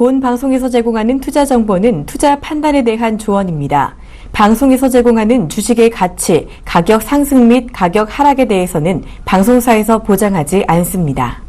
본 방송에서 제공하는 투자 정보는 투자 판단에 대한 조언입니다. 방송에서 제공하는 주식의 가치, 가격 상승 및 가격 하락에 대해서는 방송사에서 보장하지 않습니다.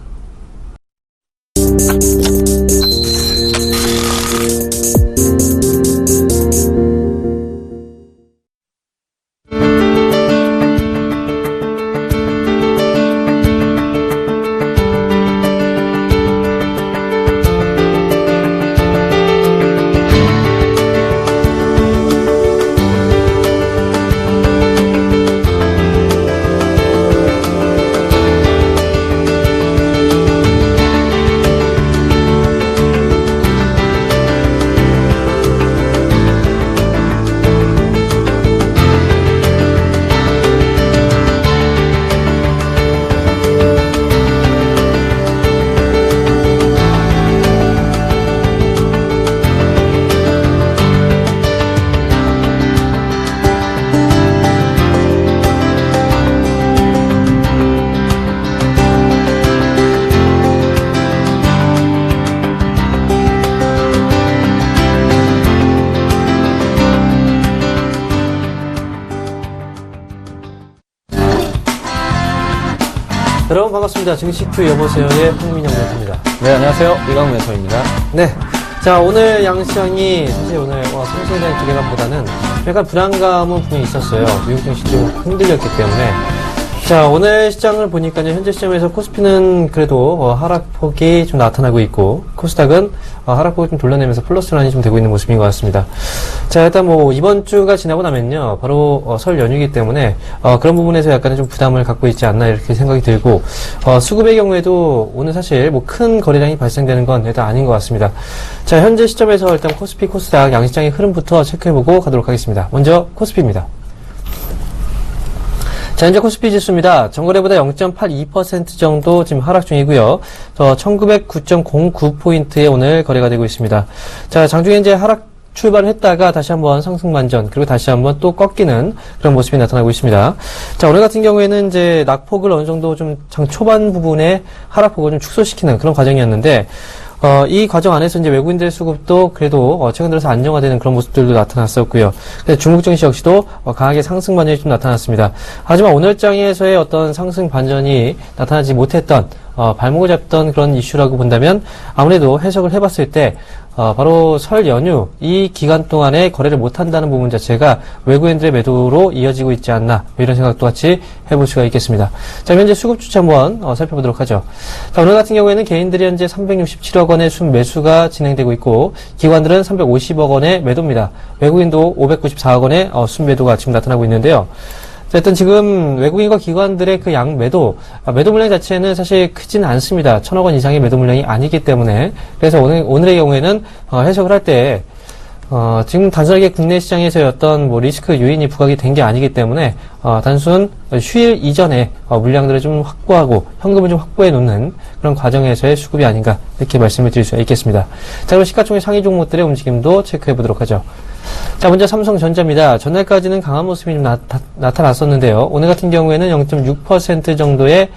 여러분 반갑습니다. 증시큐 여보세요의 황민영 멘토입니다. 네, 안녕하세요. 이광 멘토입니다. 네. 자, 오늘 양시장이 사실 오늘 상승에 대한 기대감보다는 약간 불안감은 분명히 있었어요. 미국 증시 좀 흔들렸기 때문에. 자, 오늘 시장을 보니까요, 현재 시점에서 코스피는 그래도 하락폭이 좀 나타나고 있고, 코스닥은 하락폭이 좀 돌려내면서 플러스 라인이 좀 되고 있는 모습인 것 같습니다. 자, 일단 이번 주가 지나고 나면요, 바로 설 연휴이기 때문에 그런 부분에서 약간의 좀 부담을 갖고 있지 않나 이렇게 생각이 들고, 수급의 경우에도 오늘 사실 큰 거래량이 발생되는 건 일단 아닌 것 같습니다. 자, 현재 시점에서 일단 코스피, 코스닥 양시장의 흐름부터 체크해보고 가도록 하겠습니다. 먼저 코스피입니다. 자, 현재 코스피 지수입니다. 전거래보다 0.82% 정도 지금 하락 중이고요. 1909.09포인트에 오늘 거래가 되고 있습니다. 자, 장중에 이제 하락 출발을 했다가 다시 한번 상승 반전, 그리고 다시 한번 또 꺾이는 그런 모습이 나타나고 있습니다. 자, 오늘 같은 경우에는 이제 낙폭을 어느 정도 좀 장 초반 부분에 하락폭을 좀 축소시키는 그런 과정이었는데, 이 과정 안에서 이제 외국인들의 수급도 그래도 최근 들어서 안정화되는 그런 모습들도 나타났었고요. 중국 증시 역시도 강하게 상승 반전이 좀 나타났습니다. 하지만 오늘 장에서의 어떤 상승 반전이 나타나지 못했던 발목을 잡던 그런 이슈라고 본다면 아무래도 해석을 해봤을 때 바로 설 연휴 이 기간 동안에 거래를 못한다는 부분 자체가 외국인들의 매도로 이어지고 있지 않나 이런 생각도 같이 해볼 수가 있겠습니다. 자, 현재 수급 추치 한번 살펴보도록 하죠. 자, 오늘 같은 경우에는 개인들이 현재 367억 원의 순매수가 진행되고 있고 기관들은 350억 원의 매도입니다. 외국인도 594억 원의 순매도가 지금 나타나고 있는데요. 일단 지금 외국인과 기관들의 그 양 매도 물량 자체는 사실 크지는 않습니다. 1,000억 원 이상의 매도 물량이 아니기 때문에. 그래서 오늘의 경우에는 해석을 할 때 지금 단순하게 국내 시장에서의 어떤 리스크 요인이 부각이 된 게 아니기 때문에 단순 휴일 이전에 물량들을 좀 확보하고 현금을 좀 확보해 놓는 그런 과정에서의 수급이 아닌가 이렇게 말씀을 드릴 수 있겠습니다. 자, 그럼 시가총액 상위 종목들의 움직임도 체크해 보도록 하죠. 자, 먼저 삼성전자입니다. 전날까지는 강한 모습이 좀 나타났었는데요. 오늘 같은 경우에는 0.6% 정도의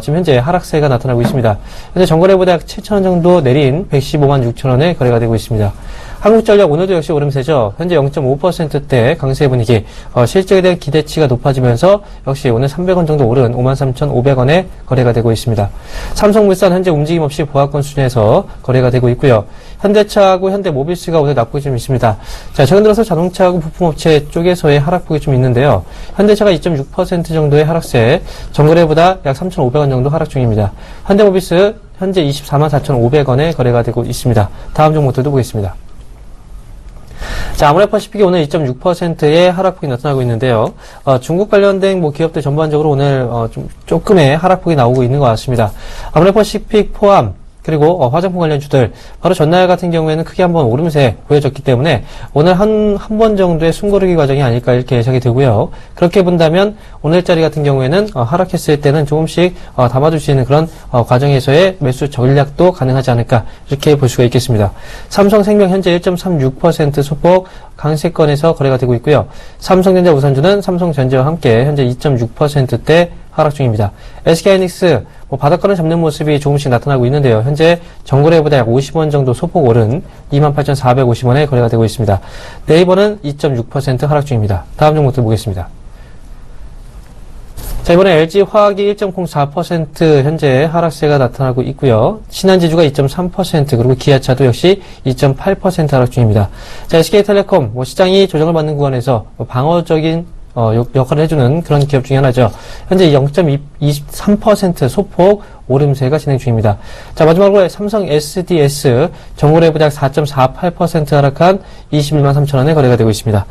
지금 현재 하락세가 나타나고 있습니다. 현재 전거래보다 약 7,000원 정도 내린 115만 6천원에 거래가 되고 있습니다. 한국전력 오늘도 역시 오름세죠. 현재 0.5%대 강세 분위기, 실적에 대한 기대치가 높아지면서 역시 오늘 300원 정도 오른 53,500원에 거래가 되고 있습니다. 삼성물산 현재 움직임 없이 보합권 수준에서 거래가 되고 있고요. 현대차하고 현대모비스가 오늘 낙폭이 좀 있습니다. 자, 최근 들어서 자동차하고 부품업체 쪽에서의 하락폭이 좀 있는데요. 현대차가 2.6% 정도의 하락세, 전거래보다 약 3,500원 정도 하락 중입니다. 현대모비스 현재 24만 4,500원에 거래가 되고 있습니다. 다음 종목들도 보겠습니다. 자, 아모레퍼시픽이 오늘 2.6%의 하락폭이 나타나고 있는데요. 중국 관련된 기업들 전반적으로 오늘 조금의 하락폭이 나오고 있는 것 같습니다. 아모레퍼시픽 포함 그리고 화장품 관련주들 바로 전날 같은 경우에는 크게 한번 오름세 보여졌기 때문에 오늘 한 번 정도의 숨고르기 과정이 아닐까 이렇게 예상이 되고요. 그렇게 본다면 오늘자리 같은 경우에는 하락했을 때는 조금씩 담아둘 수 있는 그런 과정에서의 매수 전략도 가능하지 않을까 이렇게 볼 수가 있겠습니다. 삼성생명 현재 1.36% 소폭 강세권에서 거래가 되고 있고요. 삼성전자 우선주는 삼성전자와 함께 현재 2.6%대 하락 중입니다. SK하이닉스 뭐 바닥권을 잡는 모습이 조금씩 나타나고 있는데요. 현재 정거래보다 약 50원 정도 소폭 오른 28,450원에 거래가 되고 있습니다. 네이버는 2.6% 하락 중입니다. 다음 종목들 보겠습니다. 자, 이번에 LG화학이 1.04% 현재 하락세가 나타나고 있고요. 신한지주가 2.3%, 그리고 기아차도 역시 2.8% 하락 중입니다. 자, SK텔레콤, 시장이 조정을 받는 구간에서 방어적인 역할을 해주는 그런 기업 중에 하나죠. 현재 0.23% 소폭 오름세가 진행 중입니다. 자, 마지막으로 삼성 SDS 정거래보다 4.48% 하락한 21만 3천원에 거래가 되고 있습니다.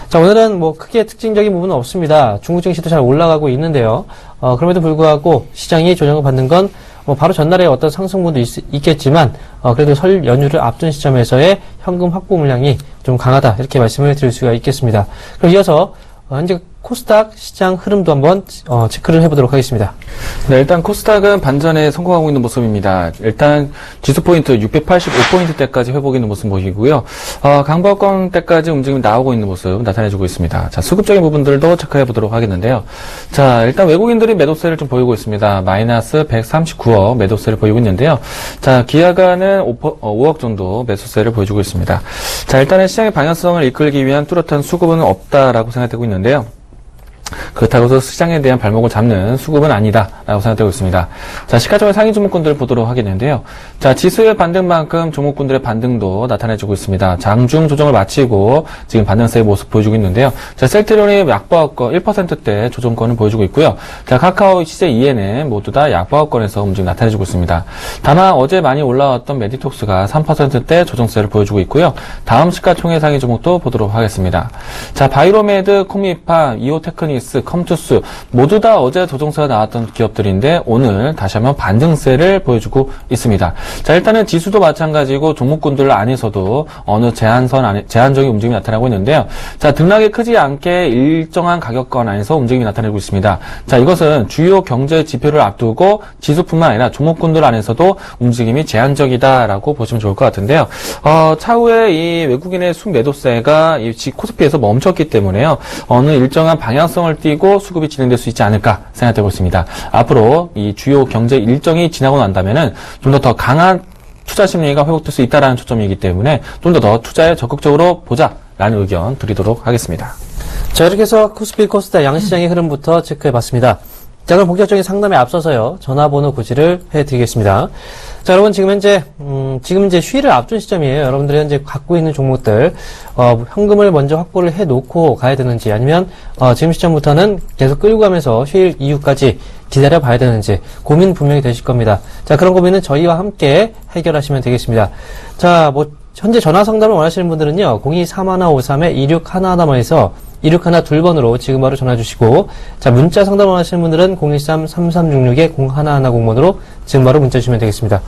자, 오늘은 크게 특징적인 부분은 없습니다. 중국 증시도 잘 올라가고 있는데요. 그럼에도 불구하고 시장이 조정을 받는 건 바로 전날에 어떤 상승분도 있겠지만, 그래도 설 연휴를 앞둔 시점에서의 현금 확보 물량이 좀 강하다. 이렇게 말씀을 드릴 수가 있겠습니다. 그럼 이어서 현재 코스닥 시장 흐름도 한번 체크를 해보도록 하겠습니다. 네, 일단 코스닥은 반전에 성공하고 있는 모습입니다. 일단 지수포인트 685포인트대까지 회복이 있는 모습 보이고요. 강보권대까지 움직임이 나오고 있는 모습 나타내주고 있습니다. 자, 수급적인 부분들도 체크해보도록 하겠는데요. 자, 일단 외국인들이 매도세를 좀 보이고 있습니다. 마이너스 139억 매도세를 보이고 있는데요. 자, 기아가는 5억 정도 매수세를 보여주고 있습니다. 자, 일단은 시장의 방향성을 이끌기 위한 뚜렷한 수급은 없다라고 생각되고 있는데요. 그렇다고 해서 시장에 대한 발목을 잡는 수급은 아니다라고 생각되고 있습니다. 자, 시가총액 상위 종목군들 보도록 하겠는데요. 자, 지수의 반등만큼 종목군들의 반등도 나타내주고 있습니다. 장중 조정을 마치고 지금 반등세의 모습 보여주고 있는데요. 자, 셀트리온이 약보합권 1%대 조정권을 보여주고 있고요. 자, 카카오, CJ, 모두 다 약보합권에서 움직임 나타내주고 있습니다. 다만 어제 많이 올라왔던 메디톡스가 3%대 조정세를 보여주고 있고요. 다음 시가총액 상위 종목도 보도록 하겠습니다. 자, 바이로메드, 코미파, 이오테크닉스, 컴투스 모두 다 어제 조정세가 나왔던 기업들인데 오늘 다시 한번 반등세를 보여주고 있습니다. 자, 일단은 지수도 마찬가지고 종목군들 안에서도 어느 제한적인 움직임이 나타나고 있는데요. 자, 등락이 크지 않게 일정한 가격권 안에서 움직임이 나타내고 있습니다. 자, 이것은 주요 경제 지표를 앞두고 지수뿐만 아니라 종목군들 안에서도 움직임이 제한적이다라고 보시면 좋을 것 같은데요. 차후에 이 외국인의 순매도세가 이 코스피에서 멈췄기 때문에요. 어느 일정한 방향성을 띄고 수급이 진행될 수 있지 않을까 생각되고 있습니다. 앞으로 이 주요 경제 일정이 지나고 난다면은 좀 더 강한 투자 심리가 회복될 수 있다라는 초점이기 때문에 좀 더 투자에 적극적으로 보자라는 의견 드리도록 하겠습니다. 자, 이렇게 해서 코스피, 코스닥 양시장의 흐름부터 체크해봤습니다. 자, 그럼 본격적인 상담에 앞서서요, 전화번호 고지를 해드리겠습니다. 자, 여러분, 지금 이제 휴일을 앞둔 시점이에요. 여러분들이 현재 갖고 있는 종목들, 현금을 먼저 확보를 해놓고 가야 되는지, 아니면, 지금 시점부터는 계속 끌고 가면서 휴일 이후까지 기다려 봐야 되는지, 고민 분명히 되실 겁니다. 자, 그런 고민은 저희와 함께 해결하시면 되겠습니다. 자, 현재 전화 상담을 원하시는 분들은요, 023153-2611번에서 2612번으로 지금 바로 전화 주시고, 자, 문자 상담 원하시는 분들은 013-3366-0110번으로 지금 바로 문자 주시면 되겠습니다.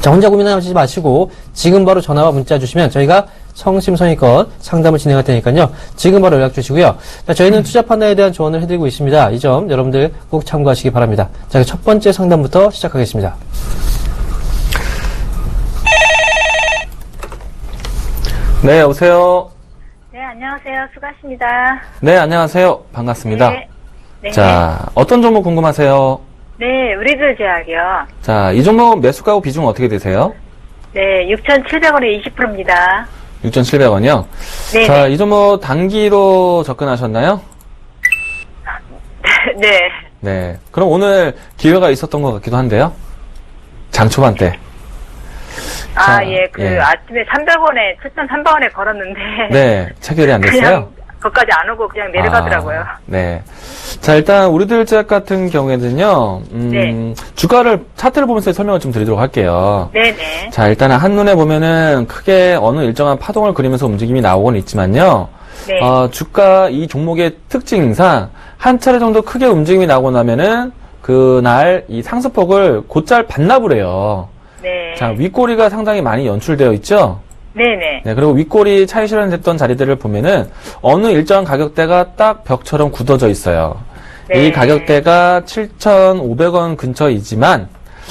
자, 혼자 고민하지 마시고 지금 바로 전화와 문자 주시면 저희가 성심성의껏 상담을 진행할 테니까요. 지금 바로 연락 주시고요. 자, 저희는 투자 판단에 대한 조언을 해드리고 있습니다. 이 점 여러분들 꼭 참고하시기 바랍니다. 자, 첫 번째 상담부터 시작하겠습니다. 네, 여보세요. 네, 안녕하세요. 수고하십니다. 네, 안녕하세요. 반갑습니다. 네. 네. 자, 어떤 종목 궁금하세요? 네, 우리들 제약이요. 자, 이 종목 매수가하고 비중 어떻게 되세요? 네, 6,700원에 20%입니다. 6,700원이요? 네. 자, 이 종목 단기로 접근하셨나요? 네. 네. 그럼 오늘 기회가 있었던 것 같기도 한데요? 장 초반 때. 자, 예, 아침에 300원에, 7,300원에 걸었는데. 네. 체결이 안 됐어요? 그냥, 그것까지 안 오고 그냥 내려가더라고요. 네. 자, 일단, 우리들 제약 같은 경우에는요, 네. 주가를, 차트를 보면서 설명을 좀 드리도록 할게요. 네네. 자, 일단은 한눈에 보면은 크게 어느 일정한 파동을 그리면서 움직임이 나오곤 있지만요. 네. 주가 이 종목의 특징상 한 차례 정도 크게 움직임이 나오고 나면은 그날 이 상승폭을 곧잘 반납을 해요. 네. 자, 윗꼬리가 상당히 많이 연출되어 있죠? 네네. 네, 그리고 윗꼬리 차익 실현됐던 자리들을 보면은 어느 일정한 가격대가 딱 벽처럼 굳어져 있어요. 네. 이 가격대가 7,500원 근처이지만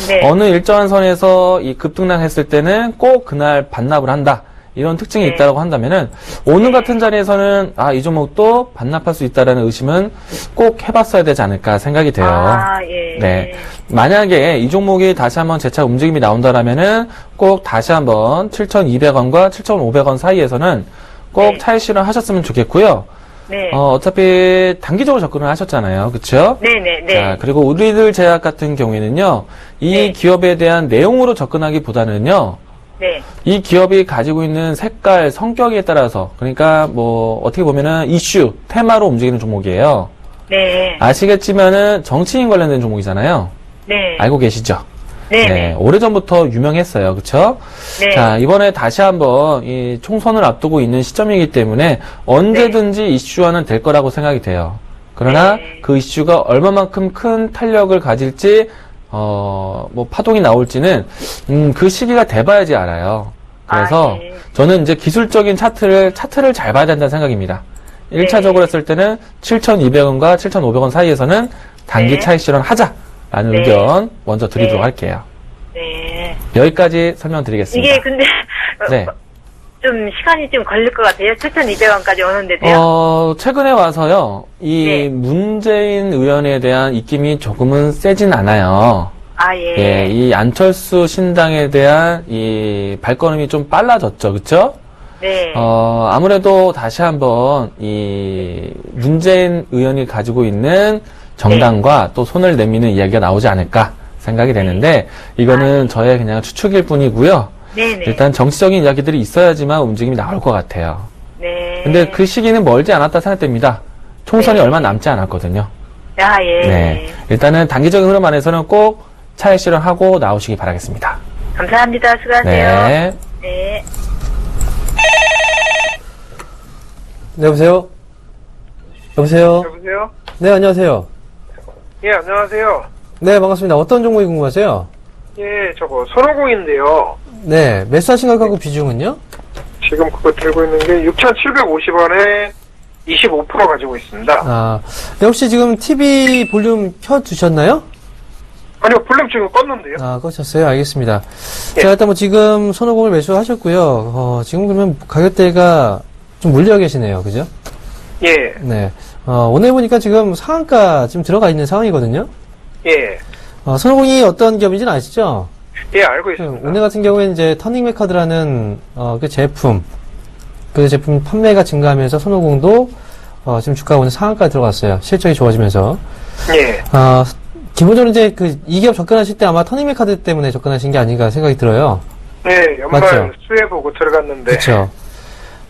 네. 어느 일정한 선에서 이 급등락했을 때는 꼭 그날 반납을 한다. 이런 특징이 네. 있다고 한다면은 오늘 같은 자리에서는 이 종목도 반납할 수 있다라는 의심은 꼭 해봤어야 되지 않을까 생각이 돼요. 예. 네. 만약에 이 종목이 다시 한번 재차 움직임이 나온다라면은 꼭 다시 한번 7,200원과 7,500원 사이에서는 꼭 네. 차익 실현하셨으면 좋겠고요. 네. 어차피 단기적으로 접근을 하셨잖아요. 그쵸? 네네네. 자, 그리고 우리들 제약 같은 경우에는요, 이 네. 기업에 대한 내용으로 접근하기보다는요, 네. 이 기업이 가지고 있는 색깔, 성격에 따라서, 그러니까 뭐, 어떻게 보면은 이슈, 테마로 움직이는 종목이에요. 네. 아시겠지만은 정치인 관련된 종목이잖아요. 네. 알고 계시죠? 네네. 오래전부터 유명했어요. 그쵸? 네. 자, 이번에 다시 한번 이 총선을 앞두고 있는 시점이기 때문에 언제든지 이슈화는 될 거라고 생각이 돼요. 그러나 네. 그 이슈가 얼마만큼 큰 탄력을 가질지, 뭐 파동이 나올지는, 그 시기가 돼봐야지 알아요. 그래서 네. 저는 이제 기술적인 차트를 잘 봐야 된다는 생각입니다. 1차적으로 했을 때는 7,200원과 7,500원 사이에서는 단기 네. 차익 실현하자라는 네. 의견 먼저 드리도록 네. 할게요. 네. 여기까지 설명드리겠습니다. 이게 근데 네. 좀 시간이 좀 걸릴 것 같아요. 7,200원까지 오는데도요. 최근에 와서요, 이 네. 문재인 의원에 대한 입김이 조금은 세진 않아요. 예. 예, 이 안철수 신당에 대한 이 발걸음이 좀 빨라졌죠, 그쵸? 네. 아무래도 다시 한번 이 문재인 의원이 가지고 있는 정당과 네. 또 손을 내미는 이야기가 나오지 않을까 생각이 되는데, 이거는 저의 그냥 추측일 뿐이고요. 네네. 일단 정치적인 이야기들이 있어야지만 움직임이 나올 것 같아요. 네. 근데 그 시기는 멀지 않았다 생각됩니다. 총선이 네. 얼마 남지 않았거든요. 예. 네. 일단은 단기적인 흐름 안에서는 꼭 차익 실현하고 나오시기 바라겠습니다. 감사합니다. 수고하세요. 네. 네. 네, 여보세요? 여보세요? 여보세요? 네, 안녕하세요. 예, 안녕하세요. 네, 반갑습니다. 어떤 종목이 궁금하세요? 예, 저거 손오공인데요. 네, 매수하신 가격하고 비중은요? 지금 그거 들고 있는 게 6,750원에 25% 가지고 있습니다. 네, 혹시 지금 TV 볼륨 켜두셨나요? 아니요, 볼륨 지금 껐는데요. 껐셨어요? 알겠습니다. 예. 자, 일단 뭐 지금 손오공을 매수하셨고요. 지금 그러면 가격대가 좀 물려 계시네요. 그죠? 예, 네. 오늘 보니까 지금 상한가 지금 들어가 있는 상황이거든요. 예, 손오공이 어떤 기업인지는 아시죠? 예, 알고 있습니다. 오늘 같은 경우에는 이제 터닝 메카드라는 그 제품 판매가 증가하면서 손오공도 지금 주가가 오늘 상한가에 들어갔어요. 실적이 좋아지면서. 예, 기본적으로 이제 이 기업 접근하실 때 아마 터닝 메카드 때문에 접근하신 게 아닌가 생각이 들어요. 네, 연말 맞죠? 수혜 보고 들어갔는데. 그렇죠.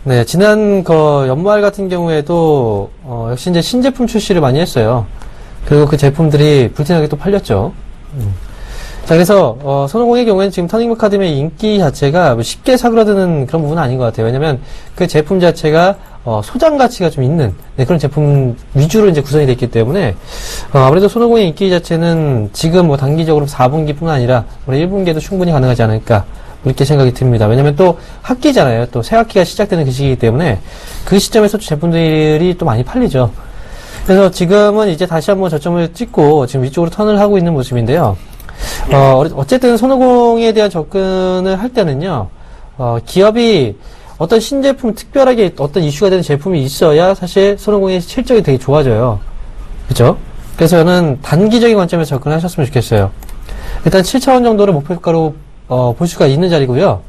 네, 지난 연말 같은 경우에도 역시 이제 신제품 출시를 많이 했어요. 그리고 그 제품들이 불티나게 또 팔렸죠. 자, 그래서 손오공의 경우에는 지금 터닝 메카드의 인기 자체가 뭐 쉽게 사그라드는 그런 부분은 아닌 것 같아요. 왜냐면 그 제품 자체가 소장 가치가 좀 있는 그런 제품 위주로 이제 구성이 됐기 때문에 아무래도 손오공의 인기 자체는 지금 뭐 단기적으로 4분기뿐만 아니라 올해 1분기에도 충분히 가능하지 않을까 이렇게 생각이 듭니다. 왜냐면 또 학기잖아요. 또 새 학기가 시작되는 그 시기이기 때문에 그 시점에서 제품들이 또 많이 팔리죠. 그래서 지금은 이제 다시 한번 저점을 찍고 지금 위쪽으로 턴을 하고 있는 모습인데요. 어쨌든 손오공에 대한 접근을 할 때는요, 기업이 어떤 신제품, 특별하게 어떤 이슈가 되는 제품이 있어야 사실 손오공의 실적이 되게 좋아져요. 그죠? 그래서 저는 단기적인 관점에서 접근하셨으면 좋겠어요. 일단 7,000원 정도를 목표가로 볼 수가 있는 자리고요.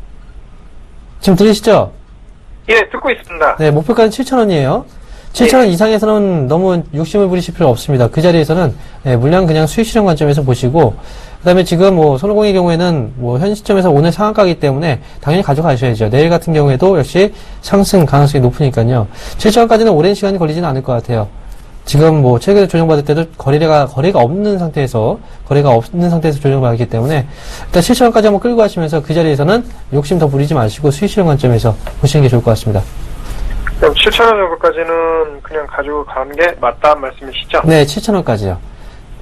지금 들리시죠? 예, 듣고 있습니다. 네, 목표가는 7,000원이에요. 7,000원 이상에서는 너무 욕심을 부리실 필요 없습니다. 그 자리에서는 물량 그냥 수익 실현 관점에서 보시고, 그 다음에 지금 뭐 손오공의 경우에는 뭐 현 시점에서 오늘 상한가이기 때문에 당연히 가져가셔야죠. 내일 같은 경우에도 역시 상승 가능성이 높으니까요. 7,000원까지는 오랜 시간이 걸리지는 않을 것 같아요. 지금 뭐 최근에 조정받을 때도 거래가 없는 상태에서 조정받았기 때문에 일단 7,000원까지 한번 끌고 가시면서 그 자리에서는 욕심 더 부리지 마시고 수익 실현 관점에서 보시는 게 좋을 것 같습니다. 그럼 7,000원 정도까지는 그냥 가지고 가는 게 맞다는 말씀이시죠? 네, 7,000원까지요.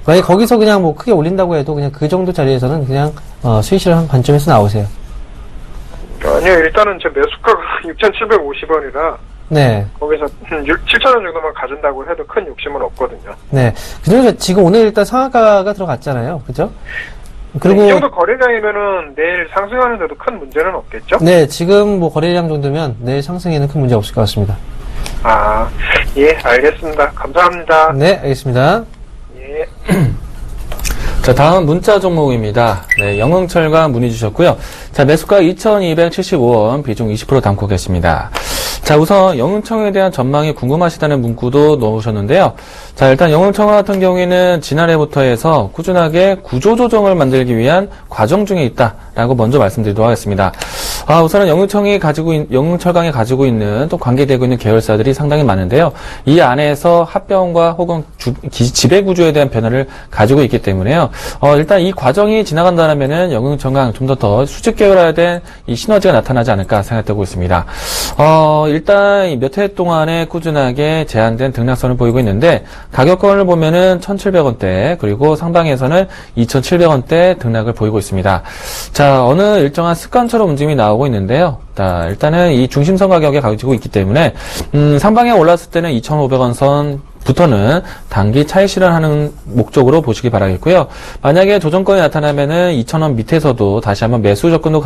만약에 거기서 그냥 뭐 크게 올린다고 해도 그냥 그 정도 자리에서는 그냥 수익 실현 관점에서 나오세요. 아니요, 일단은 제 매수가가 6,750원이라 네. 거기서 7,000원 정도만 가진다고 해도 큰 욕심은 없거든요. 네. 그중에서 지금 오늘 일단 상한가가 들어갔잖아요. 그죠? 그리고 이 정도 거래량이면은 내일 상승하는데도 큰 문제는 없겠죠? 네, 지금 뭐 거래량 정도면 내일 상승에는 큰 문제 없을 것 같습니다. 아, 예, 알겠습니다. 감사합니다. 네, 알겠습니다. 예. 자, 다음 문자 종목입니다. 네, 영흥철강 문의 주셨고요. 자, 매수가 2,275원, 비중 20% 담고 계십니다. 자, 우선 영흥청에 대한 전망이 궁금하시다는 문구도 넣으셨는데요. 자, 일단 영흥청 같은 경우에는 지난해부터 해서 꾸준하게 구조조정을 만들기 위한 과정 중에 있다라고 먼저 말씀드리도록 하겠습니다. 우선은 영흥철강이 가지고 있는 또 관계되고 있는 계열사들이 상당히 많은데요. 이 안에서 합병과 혹은 지배구조에 대한 변화를 가지고 있기 때문에요. 일단 이 과정이 지나간다면은 영흥철강 좀 더 수직 계열화된 이 시너지가 나타나지 않을까 생각되고 있습니다. 일단 몇 해 동안에 꾸준하게 제한된 등락선을 보이고 있는데 가격권을 보면은 1,700원대 그리고 상방에서는 2,700원대 등락을 보이고 있습니다. 자, 어느 일정한 습관처럼 움직임이 나오고 있는데요. 자, 일단은 이 중심선 가격에 가지고 있기 때문에 상방에 올랐을 때는 2,500원 선부터는 단기 차익 실현하는 목적으로 보시기 바라겠고요. 만약에 조정권이 나타나면은 2,000원 밑에서도 다시 한번 매수 접근도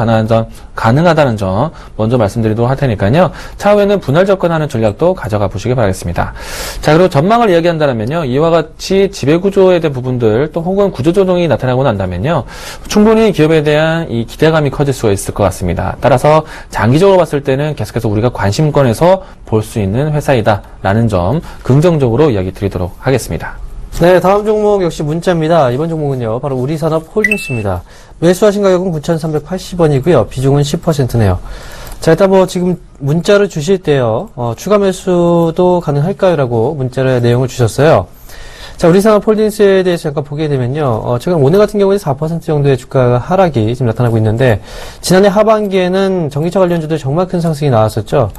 가능하다는 점 먼저 말씀드리도록 할 테니까요. 차후에는 분할 접근하는 전략도 가져가 보시기 바라겠습니다. 자, 그리고 전망을 이야기한다면요. 이와 같이 지배구조에 대한 부분들 또 혹은 구조조정이 나타나고 난다면요. 충분히 기업에 대한 이 기대감이 커질 수가 있을 것 같습니다. 따라서 장기적으로 봤을 때는 계속해서 우리가 관심권에서 볼 수 있는 회사이다라는 점 긍정적으로 이야기 드리도록 하겠습니다. 네, 다음 종목 역시 문자입니다. 이번 종목은요, 바로 우리산업홀딩스입니다. 매수하신 가격은 9,380원이고요. 비중은 10%네요. 자, 일단 뭐 지금 문자를 주실 때요, 추가 매수도 가능할까요? 라고 문자를 내용을 주셨어요. 자, 우리산업홀딩스에 대해서 잠깐 보게 되면요, 최근 오늘 같은 경우에 4% 정도의 주가 하락이 지금 나타나고 있는데, 지난해 하반기에는 전기차 관련주들 정말 큰 상승이 나왔었죠.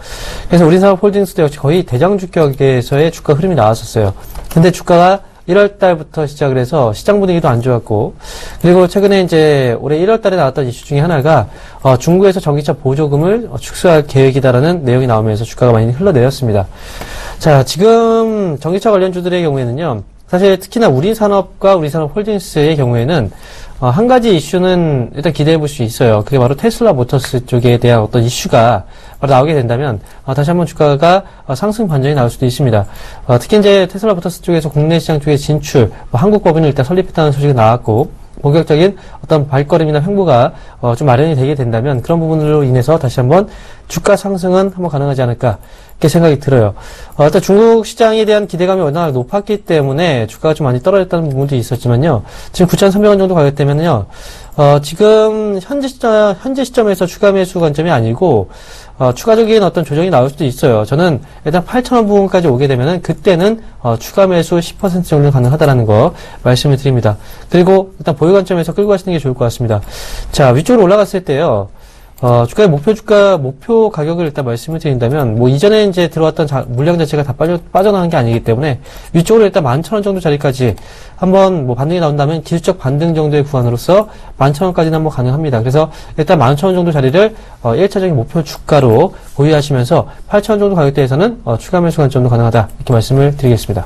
그래서 우리산업홀딩스도 역시 거의 대장주격에서의 주가 흐름이 나왔었어요. 근데 주가가 1월 달부터 시작을 해서 시장 분위기도 안 좋았고, 그리고 최근에 이제 올해 1월 달에 나왔던 이슈 중에 하나가, 중국에서 전기차 보조금을 축소할 계획이다라는 내용이 나오면서 주가가 많이 흘러내렸습니다. 자, 지금 전기차 관련주들의 경우에는요, 사실 특히나 우리산업과 우리산업홀딩스의 경우에는 한 가지 이슈는 일단 기대해 볼 수 있어요. 그게 바로 테슬라 모터스 쪽에 대한 어떤 이슈가 바로 나오게 된다면 다시 한번 주가가 상승 반전이 나올 수도 있습니다. 특히 이제 테슬라 모터스 쪽에서 국내 시장 쪽에 진출, 한국 법인을 일단 설립했다는 소식이 나왔고 본격적인 어떤 발걸음이나 횡보가 좀 마련이 되게 된다면 그런 부분으로 인해서 다시 한번 주가 상승은 한번 가능하지 않을까 이렇게 생각이 들어요. 일단 중국 시장에 대한 기대감이 워낙 높았기 때문에 주가가 좀 많이 떨어졌다는 부분도 있었지만요. 지금 9,300원 정도 가격대면요. 지금 현재 시점에서 추가 매수 관점이 아니고 추가적인 어떤 조정이 나올 수도 있어요. 저는 일단 8,000원 부분까지 오게 되면은 그때는 추가 매수 10% 정도는 가능하다라는 거 말씀을 드립니다. 그리고 일단 보유 관점에서 끌고 가시는 게 좋을 것 같습니다. 자, 위쪽으로 올라갔을 때요. 주가의 목표 가격을 일단 말씀을 드린다면, 뭐, 이전에 이제 들어왔던 물량 자체가 다 빠져나간 게 아니기 때문에, 위쪽으로 일단 11,000원 정도 자리까지 한번 뭐 반등이 나온다면, 기술적 반등 정도의 구간으로서 11,000원까지는 한번 가능합니다. 그래서 일단 11,000원 정도 자리를, 1차적인 목표 주가로 보유하시면서, 8,000원 정도 가격대에서는, 추가 매수 관점도 가능하다. 이렇게 말씀을 드리겠습니다.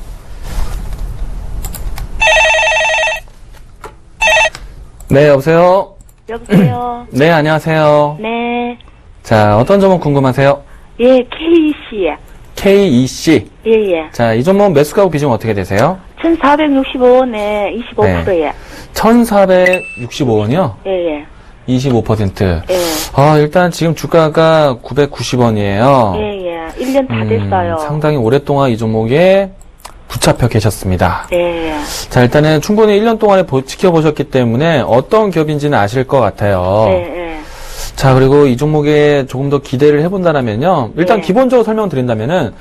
네, 여보세요? 여보세요. 네, 안녕하세요. 네. 자, 어떤 종목 궁금하세요? 예, KC. KEC. 예, 예. 자, 이 종목 매수가하고 비중 어떻게 되세요? 1,465원에 25%예. 1,465원이요? 예, 예. 25%. 예. 일단 지금 주가가 990원이에요. 예, 예. 1년 다 됐어요. 상당히 오랫동안 이 종목에 붙잡혀 계셨습니다. 예. 자, 일단은 충분히 1년 동안에 지켜보셨기 때문에 어떤 기업인지는 아실 것 같아요. 예, 예. 자, 그리고 이 종목에 조금 더 기대를 해본다면요. 일단 네. 기본적으로 설명드린다면은,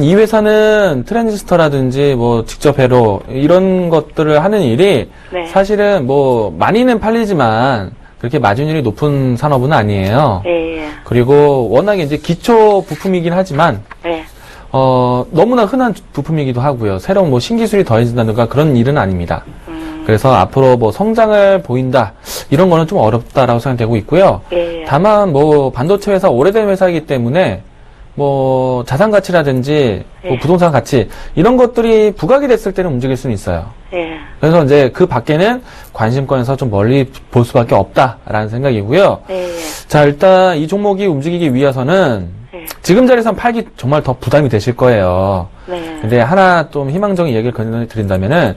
이 회사는 트랜지스터라든지 뭐 직접 회로 이런 것들을 하는 일이 네. 사실은 뭐 많이는 팔리지만 그렇게 마진율이 높은 산업은 아니에요. 예, 예. 그리고 워낙에 이제 기초 부품이긴 하지만 예. 너무나 흔한 부품이기도 하고요. 새로운 뭐 신기술이 더해진다든가 그런 일은 아닙니다. 그래서 앞으로 뭐 성장을 보인다 이런 거는 좀 어렵다라고 생각되고 있고요. 예. 다만 뭐 반도체 회사 오래된 회사이기 때문에 뭐 자산 가치라든지 뭐 예. 부동산 가치 이런 것들이 부각이 됐을 때는 움직일 수는 있어요. 예. 그래서 이제 그 밖에는 관심권에서 좀 멀리 볼 수밖에 없다라는 생각이고요. 예. 자, 일단 이 종목이 움직이기 위해서는 예. 지금 자리에선 팔기 정말 더 부담이 되실 거예요. 네. 근데 하나 좀 희망적인 얘기를 건드린다면은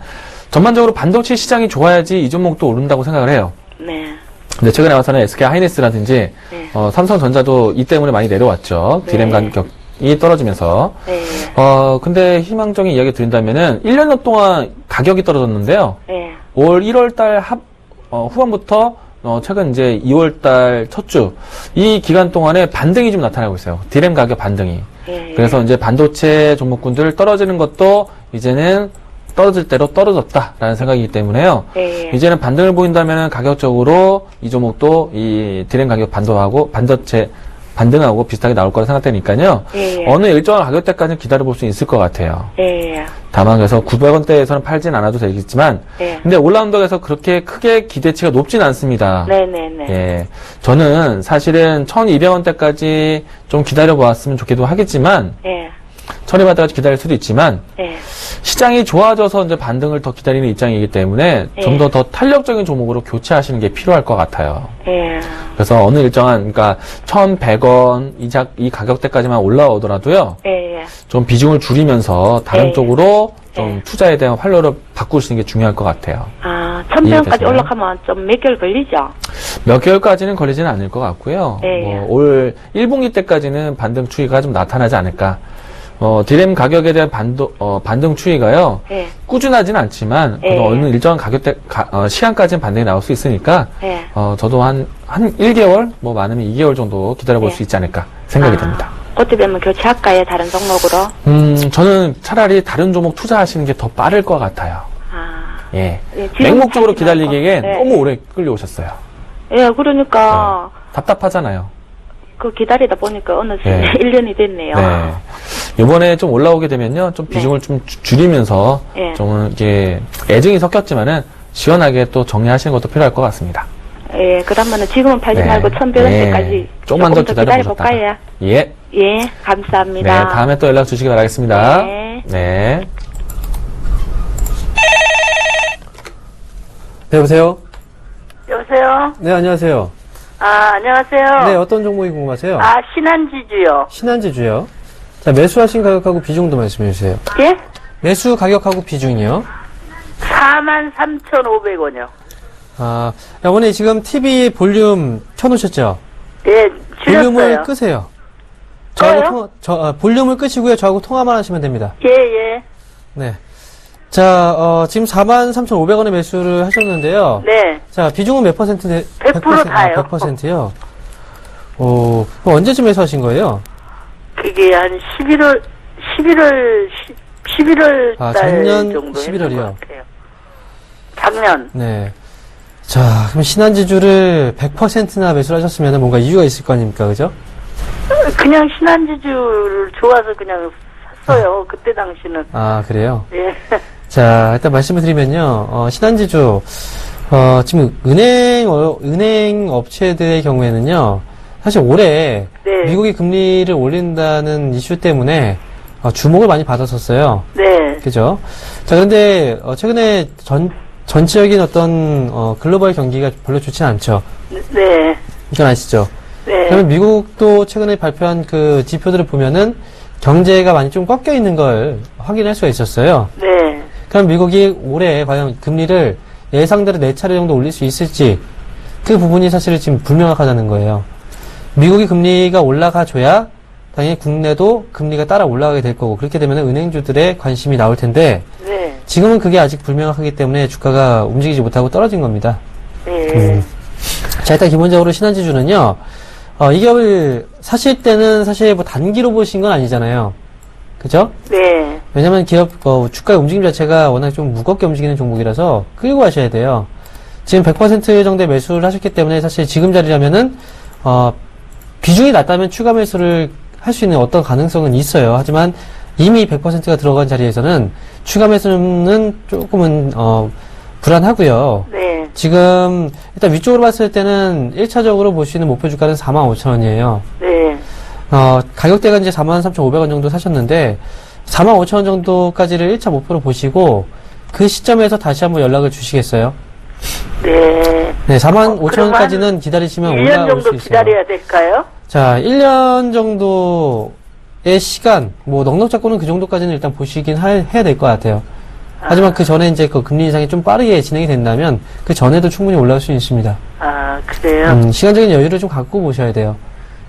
전반적으로 반도체 시장이 좋아야지 이 종목도 오른다고 생각을 해요. 네. 근데 최근에 와서는 SK 하이닉스라든지 네. 삼성전자도 이 때문에 많이 내려왔죠. 네. 디램 가격이 떨어지면서. 예. 근데 희망적인 이야기 드린다면은 1년 동안 가격이 떨어졌는데요. 예. 올 1월 달 후반부터 최근 이제 2월 달 첫 주 이 기간 동안에 반등이 좀 나타나고 있어요. 디램 가격 반등이. 예. 그래서 이제 반도체 종목군들 떨어지는 것도 이제는 떨어질 대로 떨어졌다라는 생각이기 때문에요. 예. 이제는 반등을 보인다면 가격적으로 이 종목도 이 디램 가격 반도체 반등하고 비슷하게 나올 거라 생각되니까요. 예. 어느 일정한 가격대까지는 기다려볼 수 있을 것 같아요. 예. 다만 그래서 900원대에서는 팔진 않아도 되겠지만 예. 근데 올라온다고 그렇게 크게 기대치가 높진 않습니다. 네네네. 예. 저는 사실은 1200원대까지 좀 기다려보았으면 좋기도 하겠지만 예. 1200원대까지 기다릴 수도 있지만 예. 시장이 좋아져서 이제 반등을 더 기다리는 입장이기 때문에 예. 좀 더 탄력적인 종목으로 교체하시는 게 필요할 것 같아요. 예. 그래서 어느 일정한, 그러니까 1100원 이 가격대까지만 올라오더라도요. 예. 좀 비중을 줄이면서 다른 예. 쪽으로 좀 예. 투자에 대한 활로를 바꾸시는 게 중요할 것 같아요. 아, 1000병까지 이해되세요? 올라가면 좀 몇 개월 걸리죠? 몇 개월까지는 걸리지는 않을 것 같고요. 예. 올 1분기 때까지는 반등 추이가 좀 나타나지 않을까. 디램 가격에 대한 반등 추이가요. 예. 꾸준하지는 않지만, 예. 어느 일정한 가격대, 시간까지는 반등이 나올 수 있으니까, 예. 저도 한 1개월, 뭐 많으면 2개월 정도 기다려볼 예. 수 있지 않을까 생각이 됩니다. 어떻게 보면 교체할까요? 다른 종목으로? 저는 차라리 다른 종목 투자하시는 게 더 빠를 것 같아요. 아. 예. 예, 지금 맹목적으로 팔지 기다리기에 말고. 네. 너무 오래 끌려오셨어요. 예, 그러니까, 답답하잖아요. 그 기다리다 보니까 어느새 네. 1년이 됐네요. 네. 이번에 좀 올라오게 되면요, 좀 비중을 좀 줄이면서, 네. 좀 이게 애증이 섞였지만은, 시원하게 또 정리하시는 것도 필요할 것 같습니다. 예, 그러면은 지금은 팔지 네. 말고 1100원대까지 네. 조금만 더 기다려보셨다가. 기다려볼까요? 예. 예, 네. 감사합니다. 다음에 또 연락 주시기 바라겠습니다. 네. 네. 네, 여보세요? 여보세요? 네, 안녕하세요. 아, 안녕하세요. 네, 어떤 종목이 궁금하세요? 아, 신한지주요. 신한지주요. 자, 매수하신 가격하고 비중도 말씀해 주세요. 예? 매수 가격하고 비중이요. 43,500원이요. 아, 어머니 지금 TV 볼륨 켜놓으셨죠? 예, 볼륨을 줄였어요. 끄세요. 꺼요? 볼륨을 끄시고요. 저하고 통화만 하시면 됩니다. 예, 예. 네. 자, 지금 43,500원에 매수를 하셨는데요. 네. 자, 비중은 몇 퍼센트? 100% 다요. 100%요? 오, 그럼 언제쯤 매수하신 거예요? 그게 한 11월 아, 달 작년 정도 11월 이요? 했던 것 같아요. 작년. 네. 자, 그럼 신한지주를 100%나 매수를 하셨으면 뭔가 이유가 있을 거 아닙니까? 그죠? 그냥 신한지주를 좋아서 그냥 샀어요. 그때 당시는. 아, 그래요? 예. 자, 일단 말씀을 드리면요. 신한지주, 지금 은행 업체들의 경우에는요, 사실 올해 네. 미국이 금리를 올린다는 이슈 때문에 주목을 많이 받았었어요. 네. 그죠? 자, 그런데 최근에 전체적인 어떤 글로벌 경기가 별로 좋지 않죠. 네. 이건 아시죠? 네. 그러면 미국도 최근에 발표한 그 지표들을 보면은 경제가 많이 좀 꺾여 있는 걸 확인할 수가 있었어요. 네. 그럼 미국이 올해 과연 금리를 예상대로 4차례 정도 올릴 수 있을지 그 부분이 사실 지금 불명확하다는 거예요. 미국이 금리가 올라가줘야 당연히 국내도 금리가 따라 올라가게 될 거고 그렇게 되면 은행주들의 관심이 나올 텐데 네. 지금은 그게 아직 불명확하기 때문에 주가가 움직이지 못하고 떨어진 겁니다. 네. 자, 일단 기본적으로 신한지주는요, 이 기업을 사실 때는 사실 뭐 단기로 보신 건 아니잖아요. 그죠? 네. 왜냐면 기업, 주가의 움직임 자체가 워낙 좀 무겁게 움직이는 종목이라서 끌고 가셔야 돼요. 지금 100% 정도의 매수를 하셨기 때문에 사실 지금 자리라면은, 비중이 낮다면 추가 매수를 할 수 있는 어떤 가능성은 있어요. 하지만 이미 100%가 들어간 자리에서는 추가 매수는 조금은, 불안하고요. 네. 지금 일단 위쪽으로 봤을 때는 1차적으로 볼 수 있는 목표 주가는 45,000원이에요. 네. 가격대가 이제 43,500원 정도 사셨는데 45,000원 정도까지를 1차 목표로 보시고 그 시점에서 다시 한번 연락을 주시겠어요? 네. 네, 4만 그럼 5천원까지는 기다리시면 1년 올라올 정도 수 있어요. 기다려야 될까요? 자, 1년 정도의 시간, 뭐, 넉넉 잡고는 그 정도까지는 일단 보시긴 해야 될 것 같아요. 하지만 그 전에 이제 그 금리 인상이 좀 빠르게 진행이 된다면 그 전에도 충분히 올라올 수 있습니다. 아, 그래요? 시간적인 여유를 좀 갖고 보셔야 돼요.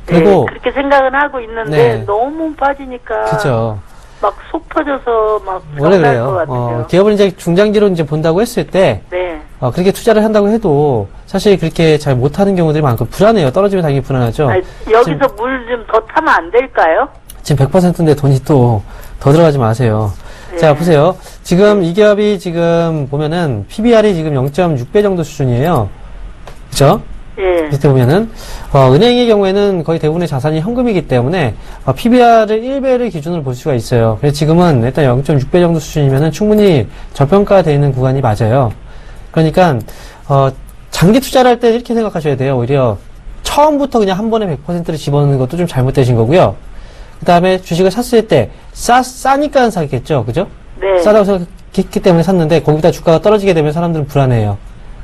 그리고, 네, 그렇게 생각은 하고 있는데 네. 너무 빠지니까 그죠. 막 속 터져서 막 원래 병날 것 그래요. 같아요. 기업을 이제 중장기로 이제 본다고 했을 때, 네. 그렇게 투자를 한다고 해도 사실 그렇게 잘 못하는 경우들이 많고 불안해요. 떨어지면 당연히 불안하죠. 아니, 여기서 물 좀 더 타면 안 될까요? 지금 100%인데 돈이 또 더 들어가지 마세요. 네. 자, 보세요. 지금 이 기업이 지금 보면은 PBR이 지금 0.6배 정도 수준이에요. 그죠? 예. 밑에 보면은, 은행의 경우에는 거의 대부분의 자산이 현금이기 때문에, PBR을 1배를 기준으로 볼 수가 있어요. 그래서 지금은 일단 0.6배 정도 수준이면은 충분히 저평가되어 있는 구간이 맞아요. 그러니까, 장기 투자를 할 때 이렇게 생각하셔야 돼요. 오히려 처음부터 그냥 한 번에 100%를 집어넣는 것도 좀 잘못되신 거고요. 그 다음에 주식을 샀을 때, 싸니까 사겠죠. 그죠? 네. 싸다고 생각했기 때문에 샀는데, 거기다 주가가 떨어지게 되면 사람들은 불안해요.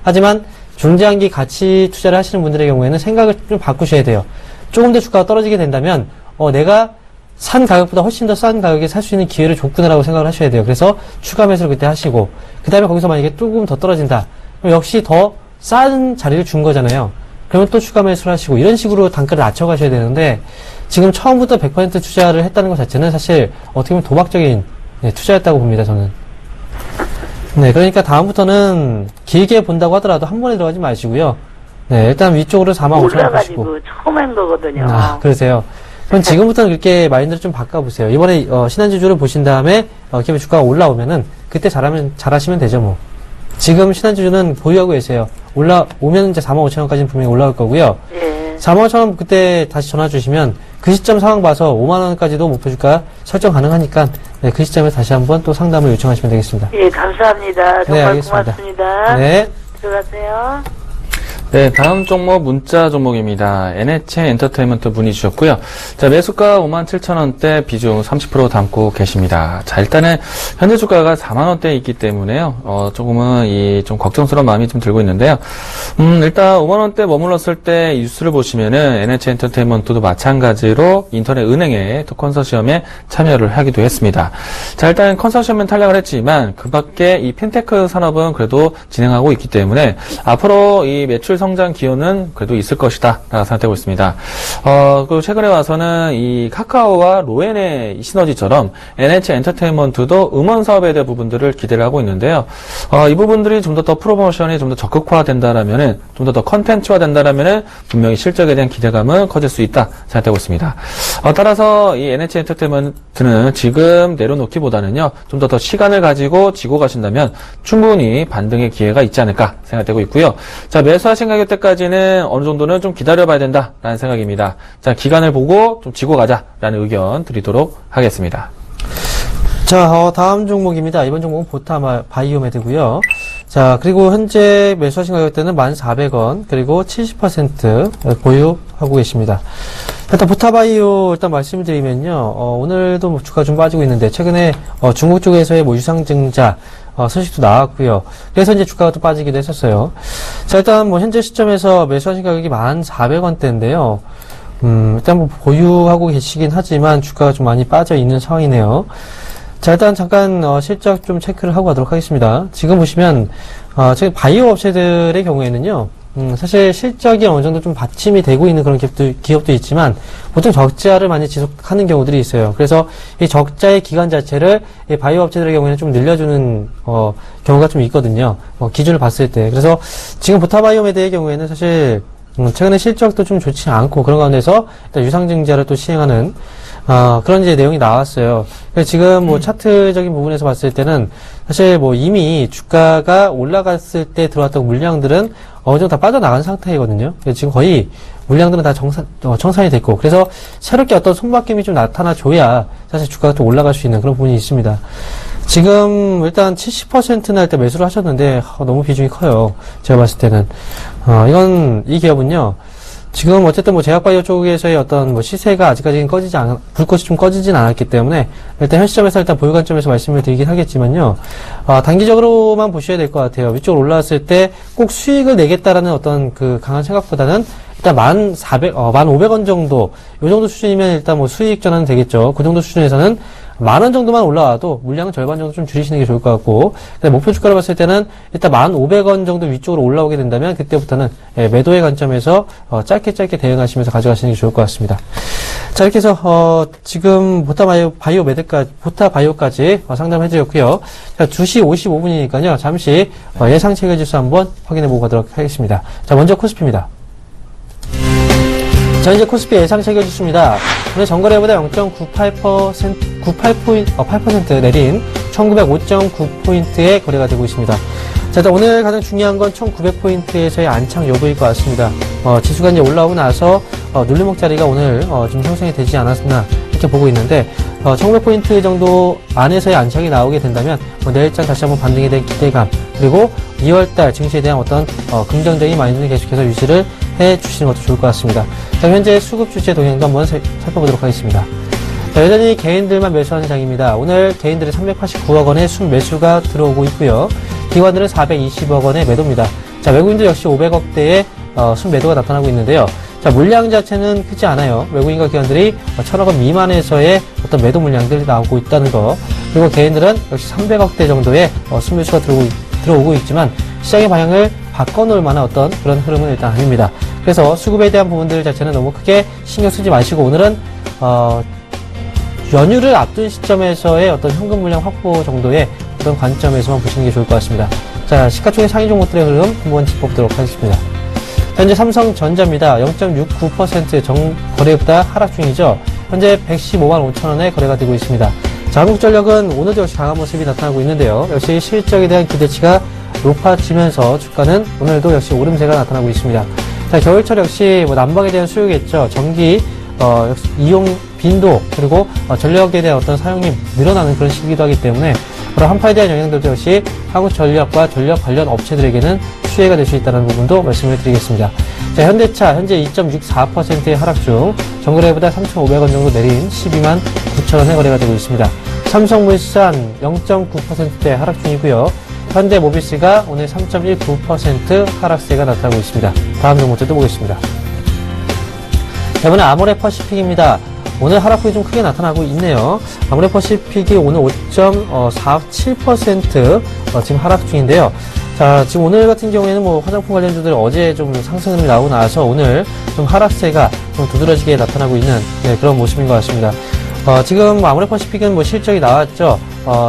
하지만, 중장기 가치 투자를 하시는 분들의 경우에는 생각을 좀 바꾸셔야 돼요. 조금 더 주가가 떨어지게 된다면, 내가 산 가격보다 훨씬 더 싼 가격에 살 수 있는 기회를 줬구나라고 생각을 하셔야 돼요. 그래서 추가 매수를 그때 하시고, 그 다음에 거기서 만약에 조금 더 떨어진다. 그럼 역시 더 싼 자리를 준 거잖아요. 그러면 또 추가 매수를 하시고, 이런 식으로 단가를 낮춰가셔야 되는데, 지금 처음부터 100% 투자를 했다는 것 자체는 사실 어떻게 보면 도박적인 투자였다고 봅니다, 저는. 네, 그러니까 다음부터는 길게 본다고 하더라도 한 번에 들어가지 마시고요. 네, 일단 위쪽으로 45,000원 보시고. 올라가지고 처음 한 거거든요. 그러세요. 그럼 지금부터는 그렇게 마인드를 좀 바꿔보세요. 이번에 신한지주를 보신 다음에 기업의 주가가 올라오면은 그때 잘하시면 되죠, 뭐. 지금 신한지주는 보유하고 계세요. 올라오면 이제 45,000원까지는 분명히 올라올 거고요. 예. 45,000원 그때 다시 전화 주시면 그 시점 상황 봐서 5만원까지도 목표 주가 설정 가능하니까 네, 그 시점에 다시 한번 또 상담을 요청하시면 되겠습니다. 예, 감사합니다. 정말 알겠습니다. 고맙습니다. 네. 들어가세요. 네, 다음 종목 문자 종목입니다. NH 엔터테인먼트 문의 주셨고요. 자, 매수가 57,000원대 비중 30% 담고 계십니다. 자, 일단은 현재 주가가 4만원대에 있기 때문에요. 조금은 좀 걱정스러운 마음이 좀 들고 있는데요. 일단 5만원대 머물렀을 때 뉴스를 보시면은 NH 엔터테인먼트도 마찬가지로 인터넷 은행의 또 컨소시엄에 참여를 하기도 했습니다. 자, 일단 컨소시엄은 탈락을 했지만 그 밖에 이 핀테크 산업은 그래도 진행하고 있기 때문에 앞으로 이 매출 성장 기여는 그래도 있을 것이다 라고 생각되고 있습니다. 그리고 최근에 와서는 이 카카오와 로엔의 시너지처럼 NH 엔터테인먼트도 음원 사업에 대한 부분들을 기대를 하고 있는데요. 이 부분들이 좀 더 프로모션이 좀 더 적극화 된다라면은 좀 더 컨텐츠화 된다라면은 분명히 실적에 대한 기대감은 커질 수 있다 생각되고 있습니다. 따라서 이 NH 엔터테인먼트는 지금 내려놓기보다는요 좀 더 시간을 가지고 지고 가신다면 충분히 반등의 기회가 있지 않을까 생각되고 있고요. 자, 매수하신 가격 때까지는 어느 정도는 좀 기다려봐야 된다라는 생각입니다. 자, 기간을 보고 좀 지고 가자라는 의견 드리도록 하겠습니다. 자, 다음 종목입니다. 이번 종목은 보타 바이오메드고요. 자, 그리고 현재 매수하신 가격대는 1,400원, 그리고 70% 보유하고 계십니다. 일단 보타바이오 일단 말씀드리면요, 오늘도 뭐 주가 좀 빠지고 있는데 최근에 중국 쪽에서의 뭐 유상증자 소식도 나왔고요. 그래서 이제 주가가 또 빠지기도 했었어요. 자, 일단 뭐 현재 시점에서 매수하신 가격이 1,400원대인데요. 일단 뭐 보유하고 계시긴 하지만 주가가 좀 많이 빠져 있는 상황이네요. 자, 일단 잠깐 실적 좀 체크를 하고 가도록 하겠습니다. 지금 보시면 지금 바이오 업체들의 경우에는요, 사실 실적이 어느 정도 좀 받침이 되고 있는 그런 기업도 있지만 보통 적자를 많이 지속하는 경우들이 있어요. 그래서 이 적자의 기간 자체를 이 바이오 업체들의 경우에는 좀 늘려주는 경우가 좀 있거든요. 기준을 봤을 때. 그래서 지금 보타바이오메드의 경우에는 사실 최근에 실적도 좀 좋지 않고 그런 가운데서 일단 유상증자를 또 시행하는 그런 이제 내용이 나왔어요. 그래서 지금 뭐 차트적인 부분에서 봤을 때는 사실 뭐 이미 주가가 올라갔을 때 들어왔던 물량들은 어느 정도 다 빠져나간 상태이거든요. 그래서 지금 거의 물량들은 다 청산이 됐고, 그래서 새롭게 어떤 손바뀜이 좀 나타나줘야 사실 주가가 또 올라갈 수 있는 그런 부분이 있습니다. 지금 일단 70%나 할 때 매수를 하셨는데 너무 비중이 커요. 제가 봤을 때는 이 기업은요. 지금 어쨌든 뭐 제약바이오 쪽에서의 어떤 뭐 시세가 아직까지는 불꽃이 좀 꺼지진 않았기 때문에 일단 현 시점에서 일단 보유 관점에서 말씀을 드리긴 하겠지만요. 단기적으로만 보셔야 될 것 같아요. 위쪽으로 올라왔을 때 꼭 수익을 내겠다라는 어떤 그 강한 생각보다는 일단 1,500원 정도, 요 정도 수준이면 일단 뭐 수익 전환은 되겠죠. 그 정도 수준에서는 10,000원 정도만 올라와도 물량은 절반 정도 좀 줄이시는 게 좋을 것 같고, 목표 주가로 봤을 때는 일단 1,500원 정도 위쪽으로 올라오게 된다면 그때부터는 매도의 관점에서 짧게 대응하시면서 가져가시는 게 좋을 것 같습니다. 자, 이렇게 해서 지금 보타 바이오까지 상담해 드렸고요. 자, 2시 55분이니까요. 잠시 예상 체결 지수 한번 확인해 보고 가도록 하겠습니다. 자, 먼저 코스피입니다. 자, 이제 코스피 예상 체결 지수입니다. 오늘 전거래보다 0.98% 내린 1905.9포인트의 거래가 되고 있습니다. 자, 일단 오늘 가장 중요한 건 1900포인트에서의 안착 여부일 것 같습니다. 지수가 이제 올라오고 나서 눌림목 자리가 오늘 좀 형성이 되지 않았나 이렇게 보고 있는데 1900포인트 정도 안에서의 안착이 나오게 된다면 내일장 다시 한번 반등에 대한 기대감, 그리고 2월달 증시에 대한 어떤 긍정적인 마인드를 계속해서 유지를 해 주시는 것도 좋을 것 같습니다. 자, 현재 수급 주체 동향도 한번 살펴보도록 하겠습니다. 자, 여전히 개인들만 매수하는 장입니다. 오늘 개인들이 389억 원의 순매수가 들어오고 있고요. 기관들은 420억 원의 매도입니다. 자, 외국인들 역시 500억대의 순매도가 나타나고 있는데요. 자, 물량 자체는 크지 않아요. 외국인과 기관들이 1,000억 원 미만에서의 어떤 매도 물량들이 나오고 있다는 거. 그리고 개인들은 역시 300억대 정도의 순매수가 들어오고 있지만 시장의 방향을 바꿔놓을 만한 어떤 그런 흐름은 일단 아닙니다. 그래서 수급에 대한 부분들 자체는 너무 크게 신경 쓰지 마시고 오늘은 연휴를 앞둔 시점에서의 어떤 현금 물량 확보 정도의 그런 관점에서만 보시는 게 좋을 것 같습니다. 자, 시가총액 상위 종목들의 흐름 한번 짚어보도록 하겠습니다. 현재 삼성전자입니다. 0.69% 거래보다 하락 중이죠. 현재 115만 5천 원에 거래가 되고 있습니다. 자, 한국전력은 오늘도 역시 강한 모습이 나타나고 있는데요. 역시 실적에 대한 기대치가 높아지면서 주가는 오늘도 역시 오름세가 나타나고 있습니다. 자, 겨울철 역시 난방에 대한 수요겠죠. 전기 역시 이용 빈도, 그리고 전력에 대한 어떤 사용이 늘어나는 그런 시기도 하기 때문에 그런 한파에 대한 영향들도 역시 한국전력과 전력 관련 업체들에게는 수혜가 될 수 있다는 부분도 말씀을 드리겠습니다. 자, 현대차 현재 2.64%의 하락 중 전거래보다 3,500원 정도 내린 12만 9천 원의 거래가 되고 있습니다. 삼성물산 0.9%의 하락 중이고요. 현대모비스가 오늘 3.19% 하락세가 나타나고 있습니다. 다음 종목들도 보겠습니다. 이번에 아모레퍼시픽입니다. 오늘 하락폭이 좀 크게 나타나고 있네요. 아모레퍼시픽이 오늘 5.47% 지금 하락 중인데요. 자, 지금 오늘 같은 경우에는 뭐 화장품 관련주들 어제 좀 상승 흐름이 나오고 나서 오늘 좀 하락세가 좀 두드러지게 나타나고 있는 그런 모습인 것 같습니다. 지금 아모레퍼시픽은 뭐 실적이 나왔죠.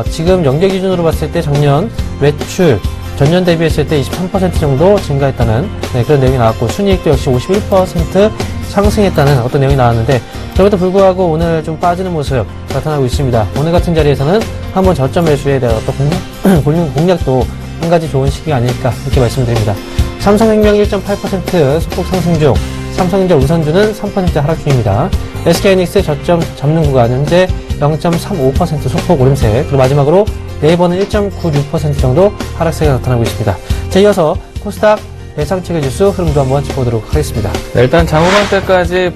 지금 연계 기준으로 봤을 때 작년 매출 전년 대비했을 때 23% 정도 증가했다는 그런 내용이 나왔고, 순이익도 역시 51% 상승했다는 어떤 내용이 나왔는데, 그럼에도 불구하고 오늘 좀 빠지는 모습 나타나고 있습니다. 오늘 같은 자리에서는 한번 저점 매수에 대한 어떤 공략도 한 가지 좋은 시기가 아닐까 이렇게 말씀드립니다. 삼성생명 1.8% 소폭 상승 중, 삼성전자 우선주는 3% 하락 중입니다. SK하이닉스 저점 잡는 구간 현재 0.35% 소폭 오름세, 그리고 마지막으로 네이버는 1.96% 정도 하락세가 나타나고 있습니다. 자, 이어서 코스닥 예상체결 지수 흐름도 한번 짚어보도록 하겠습니다. 네, 일단 장후반 때까지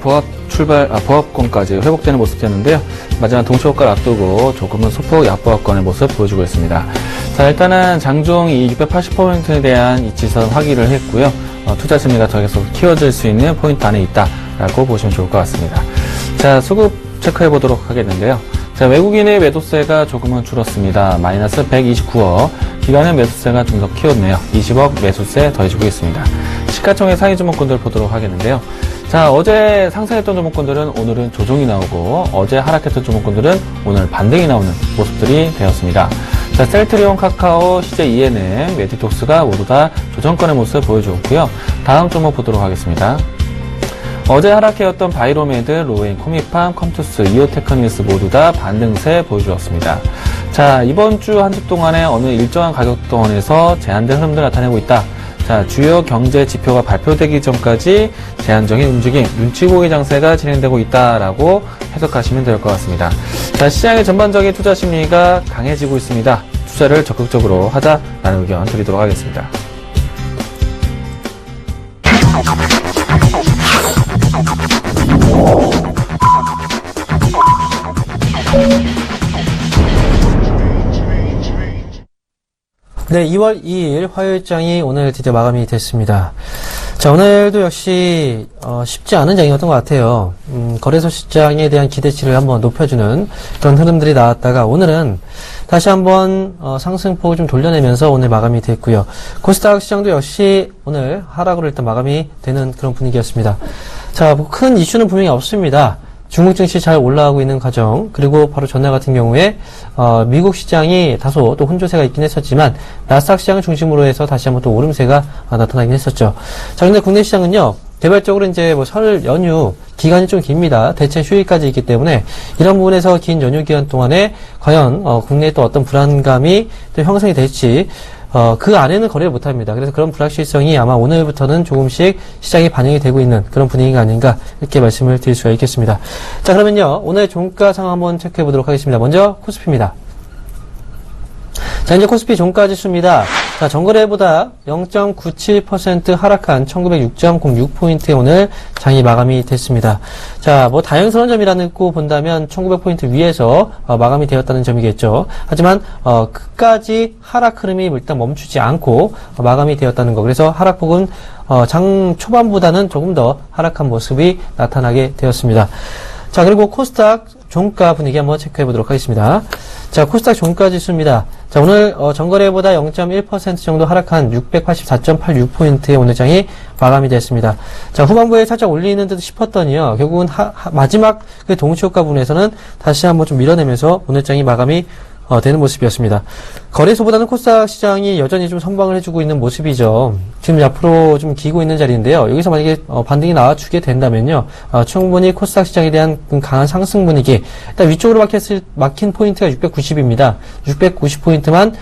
보합권까지 회복되는 모습이었는데요. 마지막 동시효과를 앞두고 조금은 소폭 약보합권의 모습 보여주고 있습니다. 자, 일단은 장중 이 680포인트에 대한 이 지선 확인을 했고요. 투자 심리가 더 계속 키워질 수 있는 포인트 안에 있다라고 보시면 좋을 것 같습니다. 자, 수급 체크해 보도록 하겠는데요. 자, 외국인의 매도세가 조금은 줄었습니다. 마이너스 129억. 기관의 매수세가 좀 더 키웠네요. 20억 매수세 더해주고 있습니다. 시가총액 상위 종목군들 보도록 하겠는데요. 자, 어제 상승했던 종목군들은 오늘은 조정이 나오고, 어제 하락했던 종목군들은 오늘 반등이 나오는 모습들이 되었습니다. 자, 셀트리온, 카카오, CJ ENM, 메디톡스가 모두 다 조정권의 모습을 보여주었고요. 다음 종목 보도록 하겠습니다. 어제 하락해왔던 바이로메드, 로엔, 코미팜, 컴투스, 이오테크닉스 모두 다 반등세 보여주었습니다. 자, 이번 주 한 주 동안에 어느 일정한 가격권에서 제한된 흐름들 나타내고 있다. 자, 주요 경제 지표가 발표되기 전까지 제한적인 움직임, 눈치 보기 장세가 진행되고 있다라고 해석하시면 될 것 같습니다. 자, 시장의 전반적인 투자 심리가 강해지고 있습니다. 투자를 적극적으로 하자라는 의견 드리도록 하겠습니다. 네, 2월 2일 화요일장이 오늘 드디어 마감이 됐습니다. 자, 오늘도 역시 쉽지 않은 장이었던 것 같아요. 거래소 시장에 대한 기대치를 한번 높여주는 그런 흐름들이 나왔다가 오늘은 다시 한번 상승폭을 좀 돌려내면서 오늘 마감이 됐고요. 코스닥 시장도 역시 오늘 하락으로 일단 마감이 되는 그런 분위기였습니다. 자, 뭐 큰 이슈는 분명히 없습니다. 중국 증시 잘 올라가고 있는 과정, 그리고 바로 전날 같은 경우에 미국 시장이 다소 또 혼조세가 있긴 했었지만 나스닥 시장을 중심으로 해서 다시 한번 또 오름세가 나타나긴 했었죠. 자, 근데 국내 시장은요, 개별적으로 이제 뭐 설 연휴 기간이 좀 깁니다. 대체 휴일까지 있기 때문에 이런 부분에서 긴 연휴 기간 동안에 과연 국내에 또 어떤 불안감이 또 형성이 될지 그 안에는 거래를 못합니다. 그래서 그런 불확실성이 아마 오늘부터는 조금씩 시장에 반영이 되고 있는 그런 분위기가 아닌가 이렇게 말씀을 드릴 수가 있겠습니다. 자, 그러면요, 오늘 종가 상황 한번 체크해 보도록 하겠습니다. 먼저 코스피입니다. 자, 이제 코스피 종가 지수입니다. 자, 전거래보다 0.97% 하락한 1906.06포인트에 오늘 장이 마감이 됐습니다. 자, 뭐 다행스러운 점이라고 본다면 1900포인트 위에서 마감이 되었다는 점이겠죠. 하지만 끝까지 하락 흐름이 일단 멈추지 않고 마감이 되었다는 거. 그래서 하락폭은 장 초반보다는 조금 더 하락한 모습이 나타나게 되었습니다. 자, 그리고 코스닥 종가 분위기 한번 체크해 보도록 하겠습니다. 자, 코스닥 종가 지수입니다. 자, 오늘 전거래보다 0.1% 정도 하락한 684.86포인트의 오늘 장이 마감이 됐습니다. 자, 후반부에 살짝 올리는 듯 싶었더니요, 결국은 마지막 그 동시효과 부분에서는 다시 한번 좀 밀어내면서 오늘 장이 마감이 되는 모습이었습니다. 거래소보다는 코스닥 시장이 여전히 좀 선방을 해주고 있는 모습이죠. 지금 앞으로 좀 기고 있는 자리인데요. 여기서 만약에 반등이 나와주게 된다면요, 충분히 코스닥 시장에 대한 강한 상승 분위기, 일단 위쪽으로 막힌 포인트가 690입니다. 690포인트만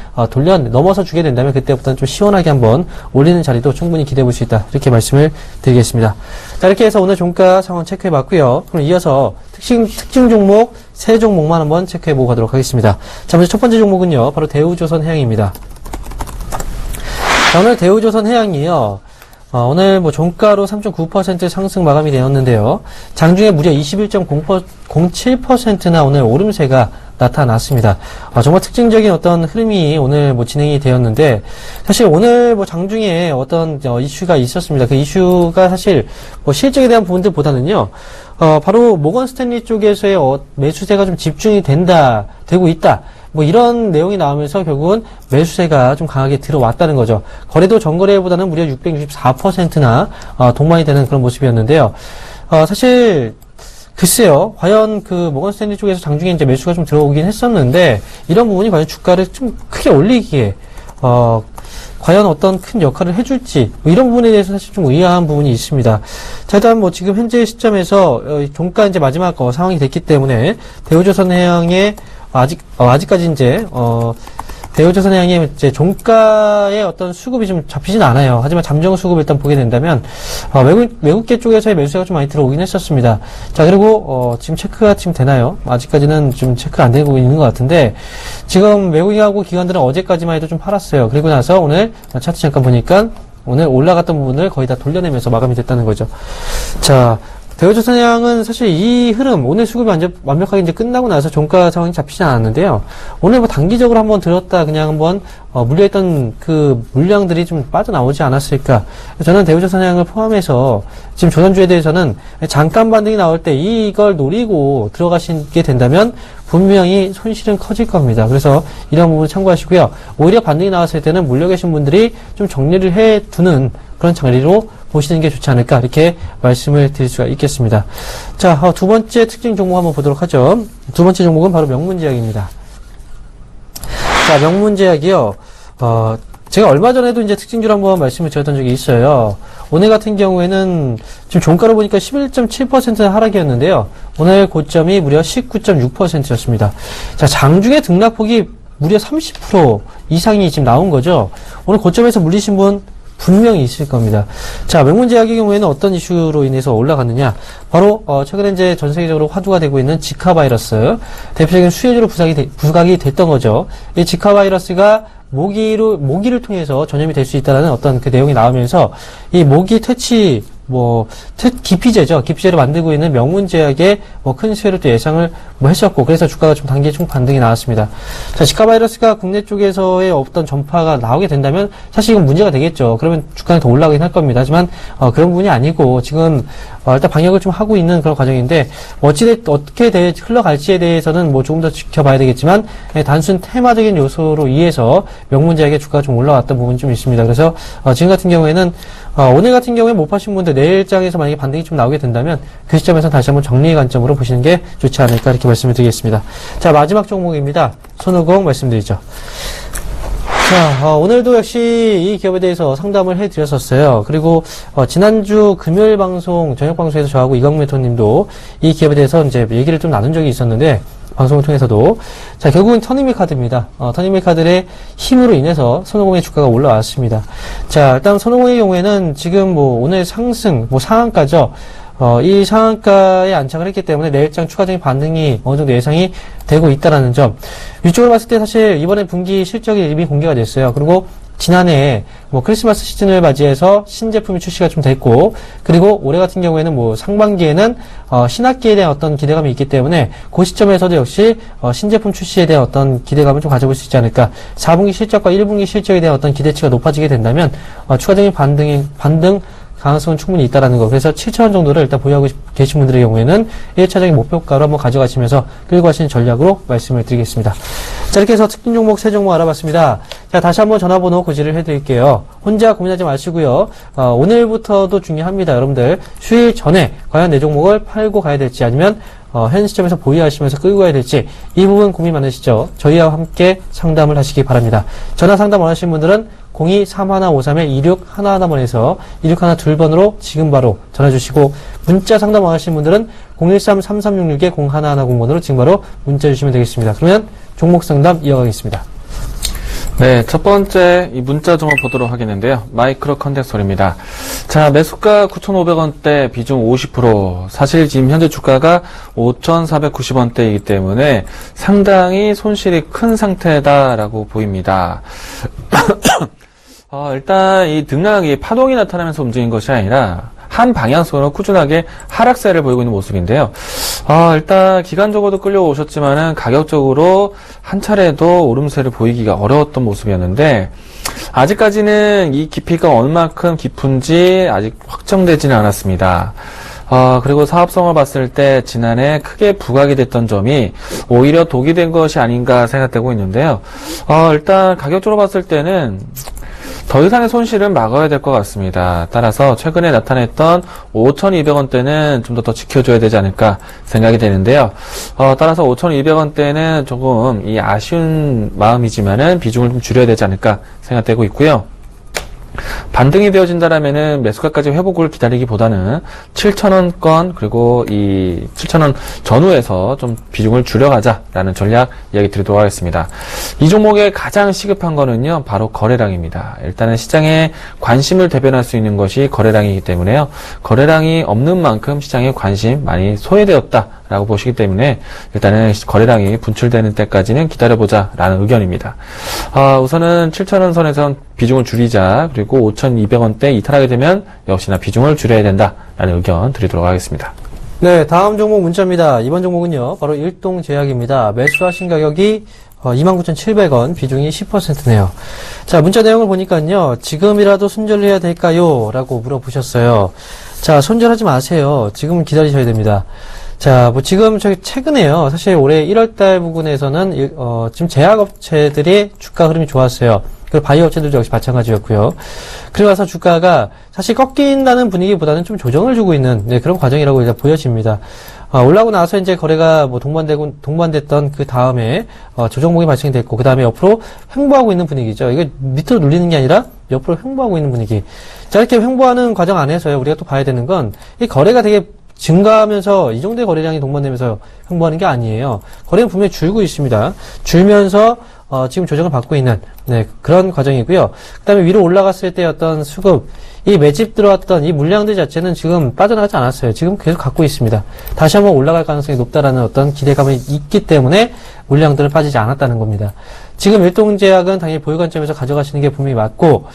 넘어서 주게 된다면 그때부터는 좀 시원하게 한번 올리는 자리도 충분히 기대해 볼 수 있다. 이렇게 말씀을 드리겠습니다. 자, 이렇게 해서 오늘 종가 상황 체크해 봤고요. 그럼 이어서 특징 종목 세 종목만 한번 체크해 보고 가도록 하겠습니다. 자, 먼저 첫 번째 종목은요, 바로 대우조선해양입니다. 자, 오늘 대우조선해양이요, 오늘 뭐 종가로 3.9% 상승 마감이 되었는데요. 장중에 무려 21.07%나 오늘 오름세가 나타났습니다. 정말 특징적인 어떤 흐름이 오늘 뭐 진행이 되었는데, 사실 오늘 뭐 장중에 어떤 이슈가 있었습니다. 그 이슈가 사실 뭐 실적에 대한 부분들보다는요, 바로 모건 스탠리 쪽에서의 매수세가 좀 집중이 되고 있다. 뭐 이런 내용이 나오면서 결국은 매수세가 좀 강하게 들어왔다는 거죠. 거래도 전거래보다는 무려 664%나 동반이 되는 그런 모습이었는데요. 사실 글쎄요, 과연 그 모건 스탠리 쪽에서 장중에 이제 매수가 좀 들어오긴 했었는데 이런 부분이 과연 주가를 좀 크게 올리기에 과연 어떤 큰 역할을 해줄지, 뭐 이런 부분에 대해서 사실 좀 의아한 부분이 있습니다. 자, 일단 뭐 지금 현재 시점에서 종가 이제 마지막 상황이 됐기 때문에 대우조선해양의 아직까지 이제 대우조선해양의 이제 종가의 어떤 수급이 좀 잡히진 않아요. 하지만 잠정 수급을 일단 보게 된다면 외국계 쪽에서의 매수세가 좀 많이 들어오긴 했었습니다. 자, 그리고 지금 체크가 지금 되나요? 아직까지는 좀 체크가 안 되고 있는 것 같은데, 지금 외국인하고 기관들은 어제까지만 해도 좀 팔았어요. 그리고 나서 오늘 차트 잠깐 보니까 오늘 올라갔던 부분을 거의 다 돌려내면서 마감이 됐다는 거죠. 자, 대우조선해양은 사실 이 흐름, 오늘 수급이 완벽하게 이제 끝나고 나서 종가 상황이 잡히지 않았는데요. 오늘 뭐 단기적으로 한번 들었다 그냥 한번 물려있던 그 물량들이 좀 빠져나오지 않았을까. 저는 대우조선해양을 포함해서 지금 조선주에 대해서는 잠깐 반등이 나올 때 이걸 노리고 들어가시게 된다면 분명히 손실은 커질 겁니다. 그래서 이런 부분 참고하시고요. 오히려 반등이 나왔을 때는 물려 계신 분들이 좀 정리를 해두는 그런 자리로 보시는 게 좋지 않을까, 이렇게 말씀을 드릴 수가 있겠습니다. 자, 두 번째 특징 종목 한번 보도록 하죠. 두 번째 종목은 바로 명문제약입니다. 자, 명문제약이요. 제가 얼마 전에도 이제 특징주로 한번 말씀을 드렸던 적이 있어요. 오늘 같은 경우에는 지금 종가로 보니까 11.7% 하락이었는데요. 오늘 고점이 무려 19.6%였습니다. 자, 장중에 등락폭이 무려 30% 이상이 지금 나온 거죠. 오늘 고점에서 물리신 분 분명히 있을 겁니다. 자, 명문제약의 경우에는 어떤 이슈로 인해서 올라갔느냐? 바로 최근에 이제 전 세계적으로 화두가 되고 있는 지카 바이러스, 대표적인 수혜주로 부각이 됐던 거죠. 이 지카 바이러스가 모기를 통해서 전염이 될 수 있다는 어떤 그 내용이 나오면서 이 모기 퇴치 기피제죠. 기피제를 만들고 있는 명문제약에 큰 수혜를 또 예상을 했었고, 그래서 주가가 좀 단기 반등이 나왔습니다. 자, 지카 바이러스가 국내 쪽에서의 어떤 전파가 나오게 된다면 사실 이건 문제가 되겠죠. 그러면 주가는 더 올라가긴 할 겁니다. 하지만 그런 부분이 아니고 지금 일단 방역을 좀 하고 있는 그런 과정인데 어떻게 흘러갈지에 대해서는 조금 더 지켜봐야 되겠지만 단순 테마적인 요소로 의해서 명문제약의 주가가 좀 올라왔던 부분이 좀 있습니다. 그래서 지금 같은 경우에는 오늘 같은 경우에 못 파신 분들 내일장에서 만약에 반등이 좀 나오게 된다면 그 시점에서 다시 한번 정리의 관점으로 보시는 게 좋지 않을까 이렇게 말씀을 드리겠습니다. 자, 마지막 종목입니다. 손오공 말씀드리죠. 자, 오늘도 역시 이 기업에 대해서 상담을 해드렸었어요. 그리고 지난주 금요일 방송, 저녁 방송에서 저하고 이광민 멘토님도 이 기업에 대해서 이제 얘기를 좀 나눈 적이 있었는데 방송을 통해서도 자, 결국은 터닝밀카드입니다. 터닝밀카드의 힘으로 인해서 손오공의 주가가 올라왔습니다. 자, 일단 손오공의 경우에는 지금 오늘 상승, 상한가죠. 이 상한가에 안착을 했기 때문에 내일장 추가적인 반등이 어느 정도 예상이 되고 있다라는 점. 위쪽으로 봤을 때 사실 이번에 분기 실적이 이미 공개가 됐어요. 그리고 지난해 크리스마스 시즌을 맞이해서 신제품이 출시가 좀 됐고, 그리고 올해 같은 경우에는 상반기에는 신학기에 대한 어떤 기대감이 있기 때문에 그 시점에서도 역시 신제품 출시에 대한 어떤 기대감을 좀 가져볼 수 있지 않을까. 4분기 실적과 1분기 실적에 대한 어떤 기대치가 높아지게 된다면 추가적인 반등 가능성은 충분히 있다라는 거. 그래서 7,000원 정도를 일단 보유하고 계신 분들의 경우에는 1차적인 목표가로 한번 가져가시면서 끌고 가시는 전략으로 말씀을 드리겠습니다. 자, 이렇게 해서 특징 종목 3종목 알아봤습니다. 자, 다시 한번 전화번호 고지를 해드릴게요. 혼자 고민하지 마시고요. 오늘부터도 중요합니다. 여러분들 휴일 전에 과연 내 종목을 팔고 가야 될지 아니면 현 시점에서 보유하시면서 끌고 가야 될지 이 부분 고민 많으시죠? 저희와 함께 상담을 하시기 바랍니다. 전화 상담 원하시는 분들은 02-3153-2611번에서 2612번으로 지금 바로 전화 주시고, 문자 상담 원하시는 분들은 013-3366-0110번으로 지금 바로 문자 주시면 되겠습니다. 그러면 종목 상담 이어가겠습니다. 네, 첫 번째 이 문자 좀 보도록 하겠는데요. 마이크로 컨덴서입니다. 자, 매수가 9,500원대, 비중 50%. 사실 지금 현재 주가가 5,490원대이기 때문에 상당히 손실이 큰 상태다라고 보입니다. 일단 이 등락이 파동이 나타나면서 움직인 것이 아니라 한 방향성으로 꾸준하게 하락세를 보이고 있는 모습인데요. 일단 기간적으로도 끌려오셨지만은 가격적으로 한 차례도 오름세를 보이기가 어려웠던 모습이었는데, 아직까지는 이 깊이가 얼마큼 깊은지 아직 확정되지는 않았습니다. 그리고 사업성을 봤을 때 지난해 크게 부각이 됐던 점이 오히려 독이 된 것이 아닌가 생각되고 있는데요. 일단 가격적으로 봤을 때는 더 이상의 손실은 막아야 될 것 같습니다. 따라서 최근에 나타냈던 5,200원대는 좀 더 지켜줘야 되지 않을까 생각이 되는데요. 따라서 5,200원대는 조금 이 아쉬운 마음이지만은 비중을 좀 줄여야 되지 않을까 생각되고 있고요. 반등이 되어진다라면은 매수가까지 회복을 기다리기보다는 7,000원권 그리고 이 7,000원 전후에서 좀 비중을 줄여가자라는 전략 이야기 드리도록 하겠습니다. 이 종목의 가장 시급한 거는요, 바로 거래량입니다. 일단은 시장에 관심을 대변할 수 있는 것이 거래량이기 때문에요. 거래량이 없는 만큼 시장에 관심 많이 소외되었다라고 보시기 때문에 일단은 거래량이 분출되는 때까지는 기다려보자라는 의견입니다. 우선은 7,000원 선에선 비중을 줄이자. 그리고 5,200원대 이탈하게 되면 역시나 비중을 줄여야 된다라는 의견 드리도록 하겠습니다. 네, 다음 종목 문자입니다. 이번 종목은요, 바로 일동제약입니다. 매수하신 가격이 29,700원, 비중이 10%네요. 자, 문자 내용을 보니까요, 지금이라도 손절해야 될까요? 라고 물어보셨어요. 자, 손절하지 마세요. 지금 기다리셔야 됩니다. 자, 지금 최근에요. 사실 올해 1월달 부분에서는, 지금 제약업체들의 주가 흐름이 좋았어요. 그리고 바이오 업체들도 역시 마찬가지였고요. 그리고 나서 주가가 사실 꺾인다는 분위기보다는 좀 조정을 주고 있는 그런 과정이라고 일단 보여집니다. 올라오고 나서 이제 거래가 동반됐던 그 다음에 조정목이 발생됐고, 그 다음에 옆으로 횡보하고 있는 분위기죠. 이게 밑으로 눌리는 게 아니라 옆으로 횡보하고 있는 분위기. 자, 이렇게 횡보하는 과정 안에서요, 우리가 또 봐야 되는 건 이 거래가 되게 증가하면서 이 정도의 거래량이 동반되면서 횡보하는 게 아니에요. 거래는 분명히 줄고 있습니다. 줄면서 지금 조정을 받고 있는 그런 과정이고요. 그다음에 위로 올라갔을 때 어떤 수급, 이 매집 들어왔던 이 물량들 자체는 지금 빠져나가지 않았어요. 지금 계속 갖고 있습니다. 다시 한번 올라갈 가능성이 높다라는 어떤 기대감이 있기 때문에 물량들은 빠지지 않았다는 겁니다. 지금 일동제약은 당연히 보유 관점에서 가져가시는 게 분명히 맞고,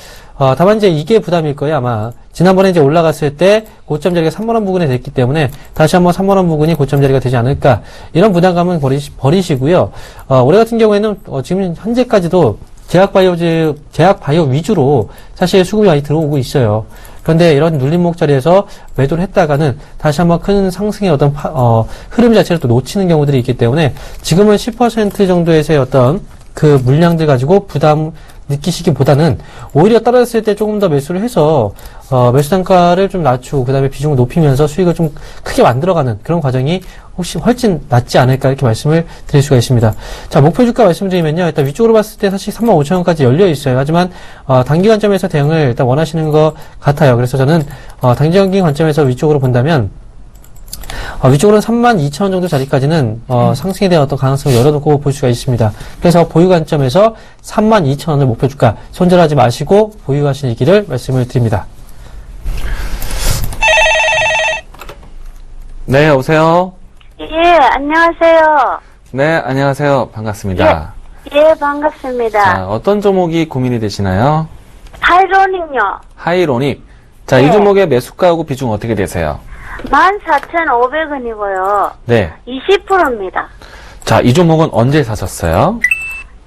다만 이제 이게 부담일 거예요. 아마 지난번에 이제 올라갔을 때 고점 자리가 3만원 부근에 됐기 때문에 다시 한번 3만원 부근이 고점 자리가 되지 않을까. 이런 부담감은 버리시고요. 올해 같은 경우에는, 지금 현재까지도 제약바이오 위주로 사실 수급이 많이 들어오고 있어요. 그런데 이런 눌림목 자리에서 매도를 했다가는 다시 한번 큰 상승의 어떤 흐름 자체를 또 놓치는 경우들이 있기 때문에 지금은 10% 정도에서의 어떤 그 물량들 가지고 부담 느끼시기보다는 오히려 떨어졌을 때 조금 더 매수를 해서 매수 단가를 좀 낮추고 그다음에 비중을 높이면서 수익을 좀 크게 만들어가는 그런 과정이 혹시 훨씬 낫지 않을까 이렇게 말씀을 드릴 수가 있습니다. 자, 목표 주가 말씀드리면요. 일단 위쪽으로 봤을 때 사실 35,000원까지 열려 있어요. 하지만 단기 관점에서 대응을 일단 원하시는 것 같아요. 그래서 저는 단기적인 관점에서 위쪽으로 본다면 위쪽으로는 32,000원 정도 자리까지는 상승에 대한 어떤 가능성을 열어놓고 볼 수가 있습니다. 그래서 보유 관점에서 32,000원을 목표 주가 손절하지 마시고 보유하시기를 말씀을 드립니다. 네, 여보세요? 예, 안녕하세요. 네, 안녕하세요. 반갑습니다. 예, 반갑습니다. 자, 어떤 종목이 고민이 되시나요? 하이로닝요. 하이로닉. 자, 네. 이 종목의 매수가하고 비중 어떻게 되세요? 14,500원이고요. 네. 20%입니다. 자, 이 종목은 언제 사셨어요?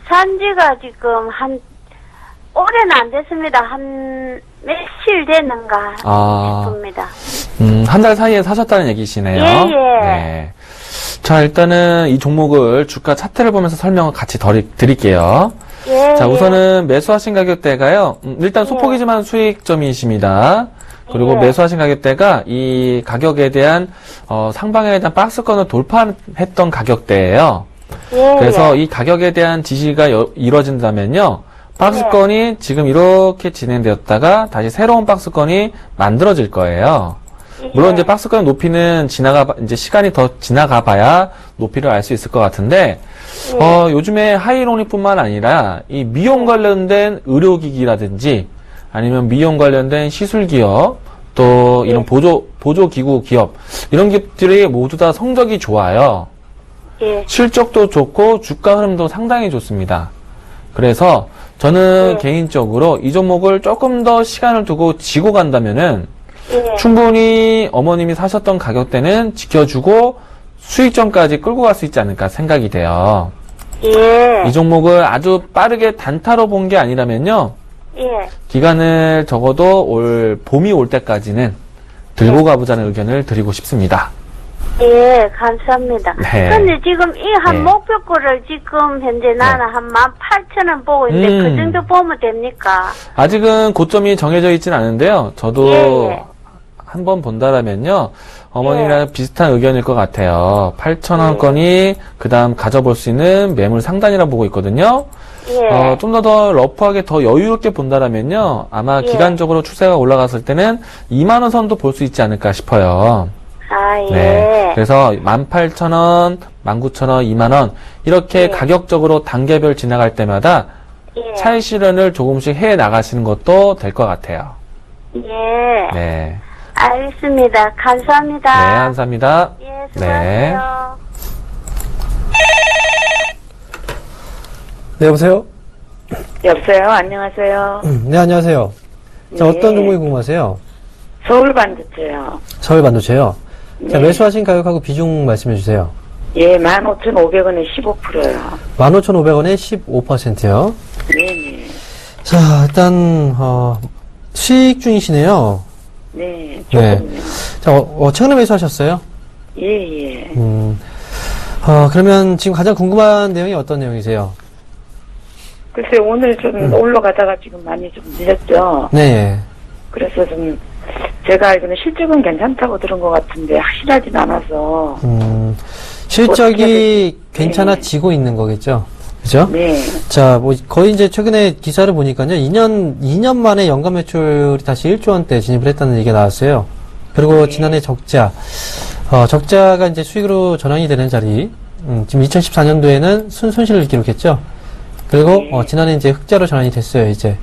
산지가 지금 올해는 안 됐습니다. 한 며칠 됐는가 싶습니다. 한 달 사이에 사셨다는 얘기시네요. 예. 네. 자, 일단은 이 종목을 주가 차트를 보면서 설명을 같이 드릴게요. 예. 자, 우선은 매수하신 가격대가요. 일단 소폭이지만 수익점이십니다. 그리고 예. 매수하신 가격대가 이 가격에 대한 상방에 대한 박스권을 돌파했던 가격대예요. 예. 그래서 이 가격에 대한 지지가 이루어진다면요. 박스권이 지금 이렇게 진행되었다가 다시 새로운 박스권이 만들어질 거예요. 물론 이제 박스권 높이는 이제 시간이 더 지나가 봐야 높이를 알 수 있을 것 같은데, 요즘에 하이로닉뿐만 아니라 이 미용 관련된 의료기기라든지 아니면 미용 관련된 시술기업, 또 이런 보조기구 기업, 이런 기업들이 모두 다 성적이 좋아요. 예. 실적도 좋고 주가 흐름도 상당히 좋습니다. 그래서 저는 개인적으로 이 종목을 조금 더 시간을 두고 지고 간다면은 충분히 어머님이 사셨던 가격대는 지켜주고 수익점까지 끌고 갈 수 있지 않을까 생각이 돼요. 예. 이 종목을 아주 빠르게 단타로 본 게 아니라면요. 예. 기간을 적어도 봄이 올 때까지는 들고 가보자는 의견을 드리고 싶습니다. 예, 감사합니다. 네. 근데 지금 이 한 네. 목표가를 지금 현재 나는 한 18,000원 보고 있는데 그 정도 보면 됩니까? 아직은 고점이 정해져 있지는 않은데요. 저도 예. 한번 본다라면요. 어머니랑 비슷한 의견일 것 같아요. 8,000원권이 그 다음 가져볼 수 있는 매물 상단이라고 보고 있거든요. 예. 좀 더 러프하게 더 여유롭게 본다라면요. 아마 예. 기간적으로 추세가 올라갔을 때는 2만원 선도 볼 수 있지 않을까 싶어요. 아, 예. 네. 그래서 18,000원, 19,000원, 2만원 이렇게 예. 가격적으로 단계별 지나갈 때마다 예. 차익 실현을 조금씩 해 나가시는 것도 될 것 같아요. 예. 네. 알겠습니다. 감사합니다. 네, 감사합니다. 예, 수고하세요. 네, 여보세요? 여보세요. 안녕하세요. 네, 안녕하세요. 자, 네. 어떤 종목이 궁금하세요? 서울 반도체요. 서울 반도체요. 자, 네. 매수하신 가격하고 비중 말씀해 주세요. 예, 15,500원에 15%요. 15,500원에 15%요. 네네. 자, 일단, 수익 중이시네요. 네, 네. 조금요. 자, 최근에 매수하셨어요? 예, 예. 그러면 지금 가장 궁금한 내용이 어떤 내용이세요? 글쎄, 오늘 좀 올라가다가 지금 많이 좀 늦었죠. 네. 그래서 좀, 제가 알기로는 실적은 괜찮다고 들은 것 같은데, 확실하진 않아서. 실적이 어떻게 괜찮아지고 있는 거겠죠? 그죠? 네. 자, 거의 이제 최근에 기사를 보니까요, 2년 만에 연간 매출이 다시 1조 원대 진입을 했다는 얘기가 나왔어요. 그리고 지난해 적자가 이제 수익으로 전환이 되는 자리, 지금 2014년도에는 손실을 기록했죠. 그리고, 지난해 이제 흑자로 전환이 됐어요, 이제.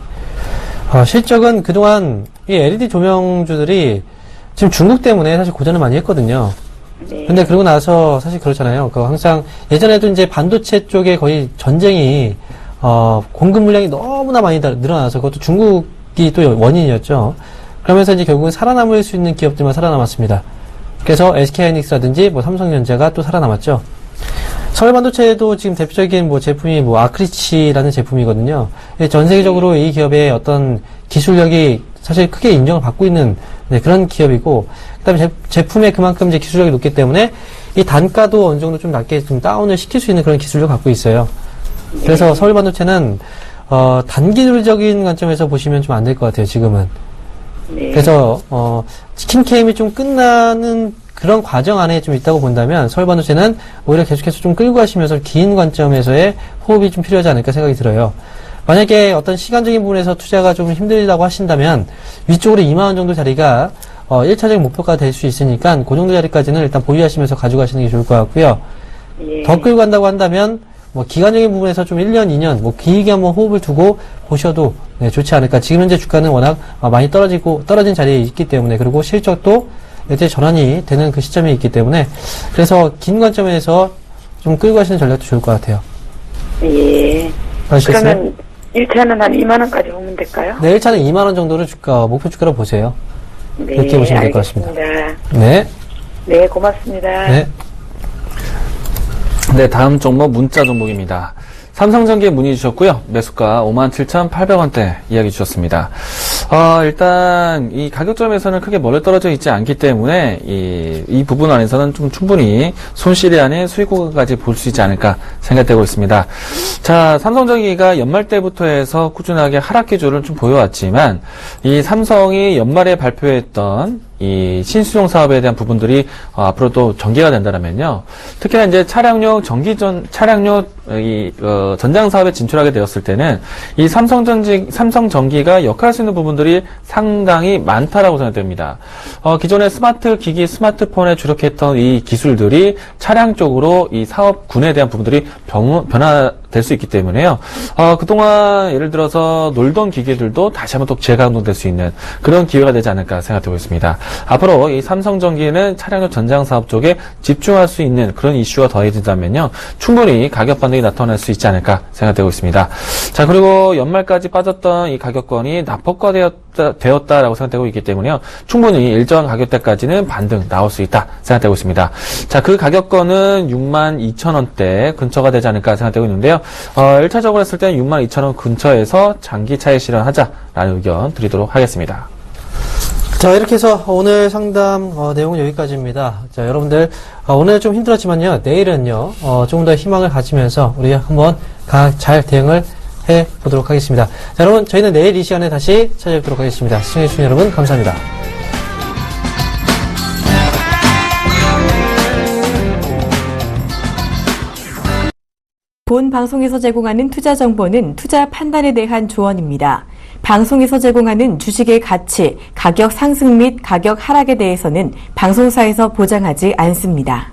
실적은 그동안 이 LED 조명주들이 지금 중국 때문에 사실 고전을 많이 했거든요. 네. 근데 그러고 나서 사실 그렇잖아요. 항상 예전에도 이제 반도체 쪽에 거의 전쟁이 공급 물량이 너무나 많이 늘어나서 그것도 중국이 또 원인이었죠. 그러면서 이제 결국은 살아남을 수 있는 기업들만 살아남았습니다. 그래서 SK하이닉스라든지 뭐 삼성전자가 또 살아남았죠. 서울반도체도 지금 대표적인 뭐 제품이 뭐 아크리치라는 제품이거든요. 전 세계적으로 이 기업의 어떤 기술력이 사실 크게 인정을 받고 있는 그런 기업이고, 그다음에 제품에 그만큼 이제 기술력이 높기 때문에 이 단가도 어느 정도 좀 낮게 좀 다운을 시킬 수 있는 그런 기술력을 갖고 있어요. 그래서 서울반도체는 단기적인 관점에서 보시면 좀 안 될 것 같아요, 지금은. 그래서 치킨 게임이 좀 끝나는 그런 과정 안에 좀 있다고 본다면 서울반도체는 오히려 계속해서 좀 끌고 가시면서 긴 관점에서의 호흡이 좀 필요하지 않을까 생각이 들어요. 만약에 어떤 시간적인 부분에서 투자가 좀 힘들다고 하신다면 위쪽으로 2만원 정도 자리가 1차적인 목표가 될 수 있으니까 그 정도 자리까지는 일단 보유하시면서 가져가시는 게 좋을 것 같고요. 더 끌고 간다고 한다면 뭐 기간적인 부분에서 좀 1년, 2년 뭐 길게 한번 호흡을 두고 보셔도 좋지 않을까. 지금 현재 주가는 워낙 많이 떨어진 자리에 있기 때문에, 그리고 실적도 이제 전환이 되는 그 시점에 있기 때문에, 그래서 긴 관점에서 좀 끌고 가시는 전략도 좋을 것 같아요. 예. 아시겠어요? 그러면 1차는 한 2만원까지 오면 될까요? 네, 1차는 2만원 정도를 목표 주가로 보세요. 네, 그렇게 보시면 될 것 같습니다. 알겠습니다. 네. 네, 고맙습니다. 네. 네, 다음 종목 문자 종목입니다. 삼성전기에 문의 주셨고요. 매수가 57,800원대 이야기 주셨습니다. 일단 이 가격점에서는 크게 멀리 떨어져 있지 않기 때문에 이 부분 안에서는 좀 충분히 손실이 아닌 수익고가까지 볼 수 있지 않을까 생각되고 있습니다. 자, 삼성전기가 연말 때부터 해서 꾸준하게 하락 기조를 좀 보여왔지만 이 삼성이 연말에 발표했던 이 신수용 사업에 대한 부분들이 앞으로도 전개가 된다면요. 특히나 이제 차량용 전장 사업에 진출하게 되었을 때는 이 삼성전기가 역할할 수 있는 부분들이 상당히 많다라고 생각됩니다. 기존의 스마트 기기, 스마트폰에 주력했던 이 기술들이 차량 쪽으로 이 사업군에 대한 부분들이 변화될 수 있기 때문에요. 그동안 예를 들어서 놀던 기계들도 다시 한번 또 재가동될 수 있는 그런 기회가 되지 않을까 생각되고 있습니다. 앞으로 이 삼성전기는 차량용 전장 사업 쪽에 집중할 수 있는 그런 이슈가 더해진다면요. 충분히 가격 반등이 나타날 수 있지 않을까 생각되고 있습니다. 자, 그리고 연말까지 빠졌던 이 가격권이 납폭화되었다라고 생각되고 있기 때문에요. 충분히 일정한 가격대까지는 반등 나올 수 있다 생각되고 있습니다. 자, 그 가격권은 62,000원대 근처가 되지 않을까 생각되고 있는데요. 1차적으로 했을 때는 62,000원 근처에서 장기 차익 실현하자라는 의견 드리도록 하겠습니다. 자, 이렇게 해서 오늘 상담 내용은 여기까지입니다. 자, 여러분들 오늘 좀 힘들었지만요, 내일은요 조금 더 희망을 가지면서 우리 한번 잘 대응을 해보도록 하겠습니다. 자, 여러분, 저희는 내일 이 시간에 다시 찾아뵙도록 하겠습니다. 시청해주신 여러분 감사합니다. 본 방송에서 제공하는 투자 정보는 투자 판단에 대한 조언입니다. 방송에서 제공하는 주식의 가치, 가격 상승 및 가격 하락에 대해서는 방송사에서 보장하지 않습니다.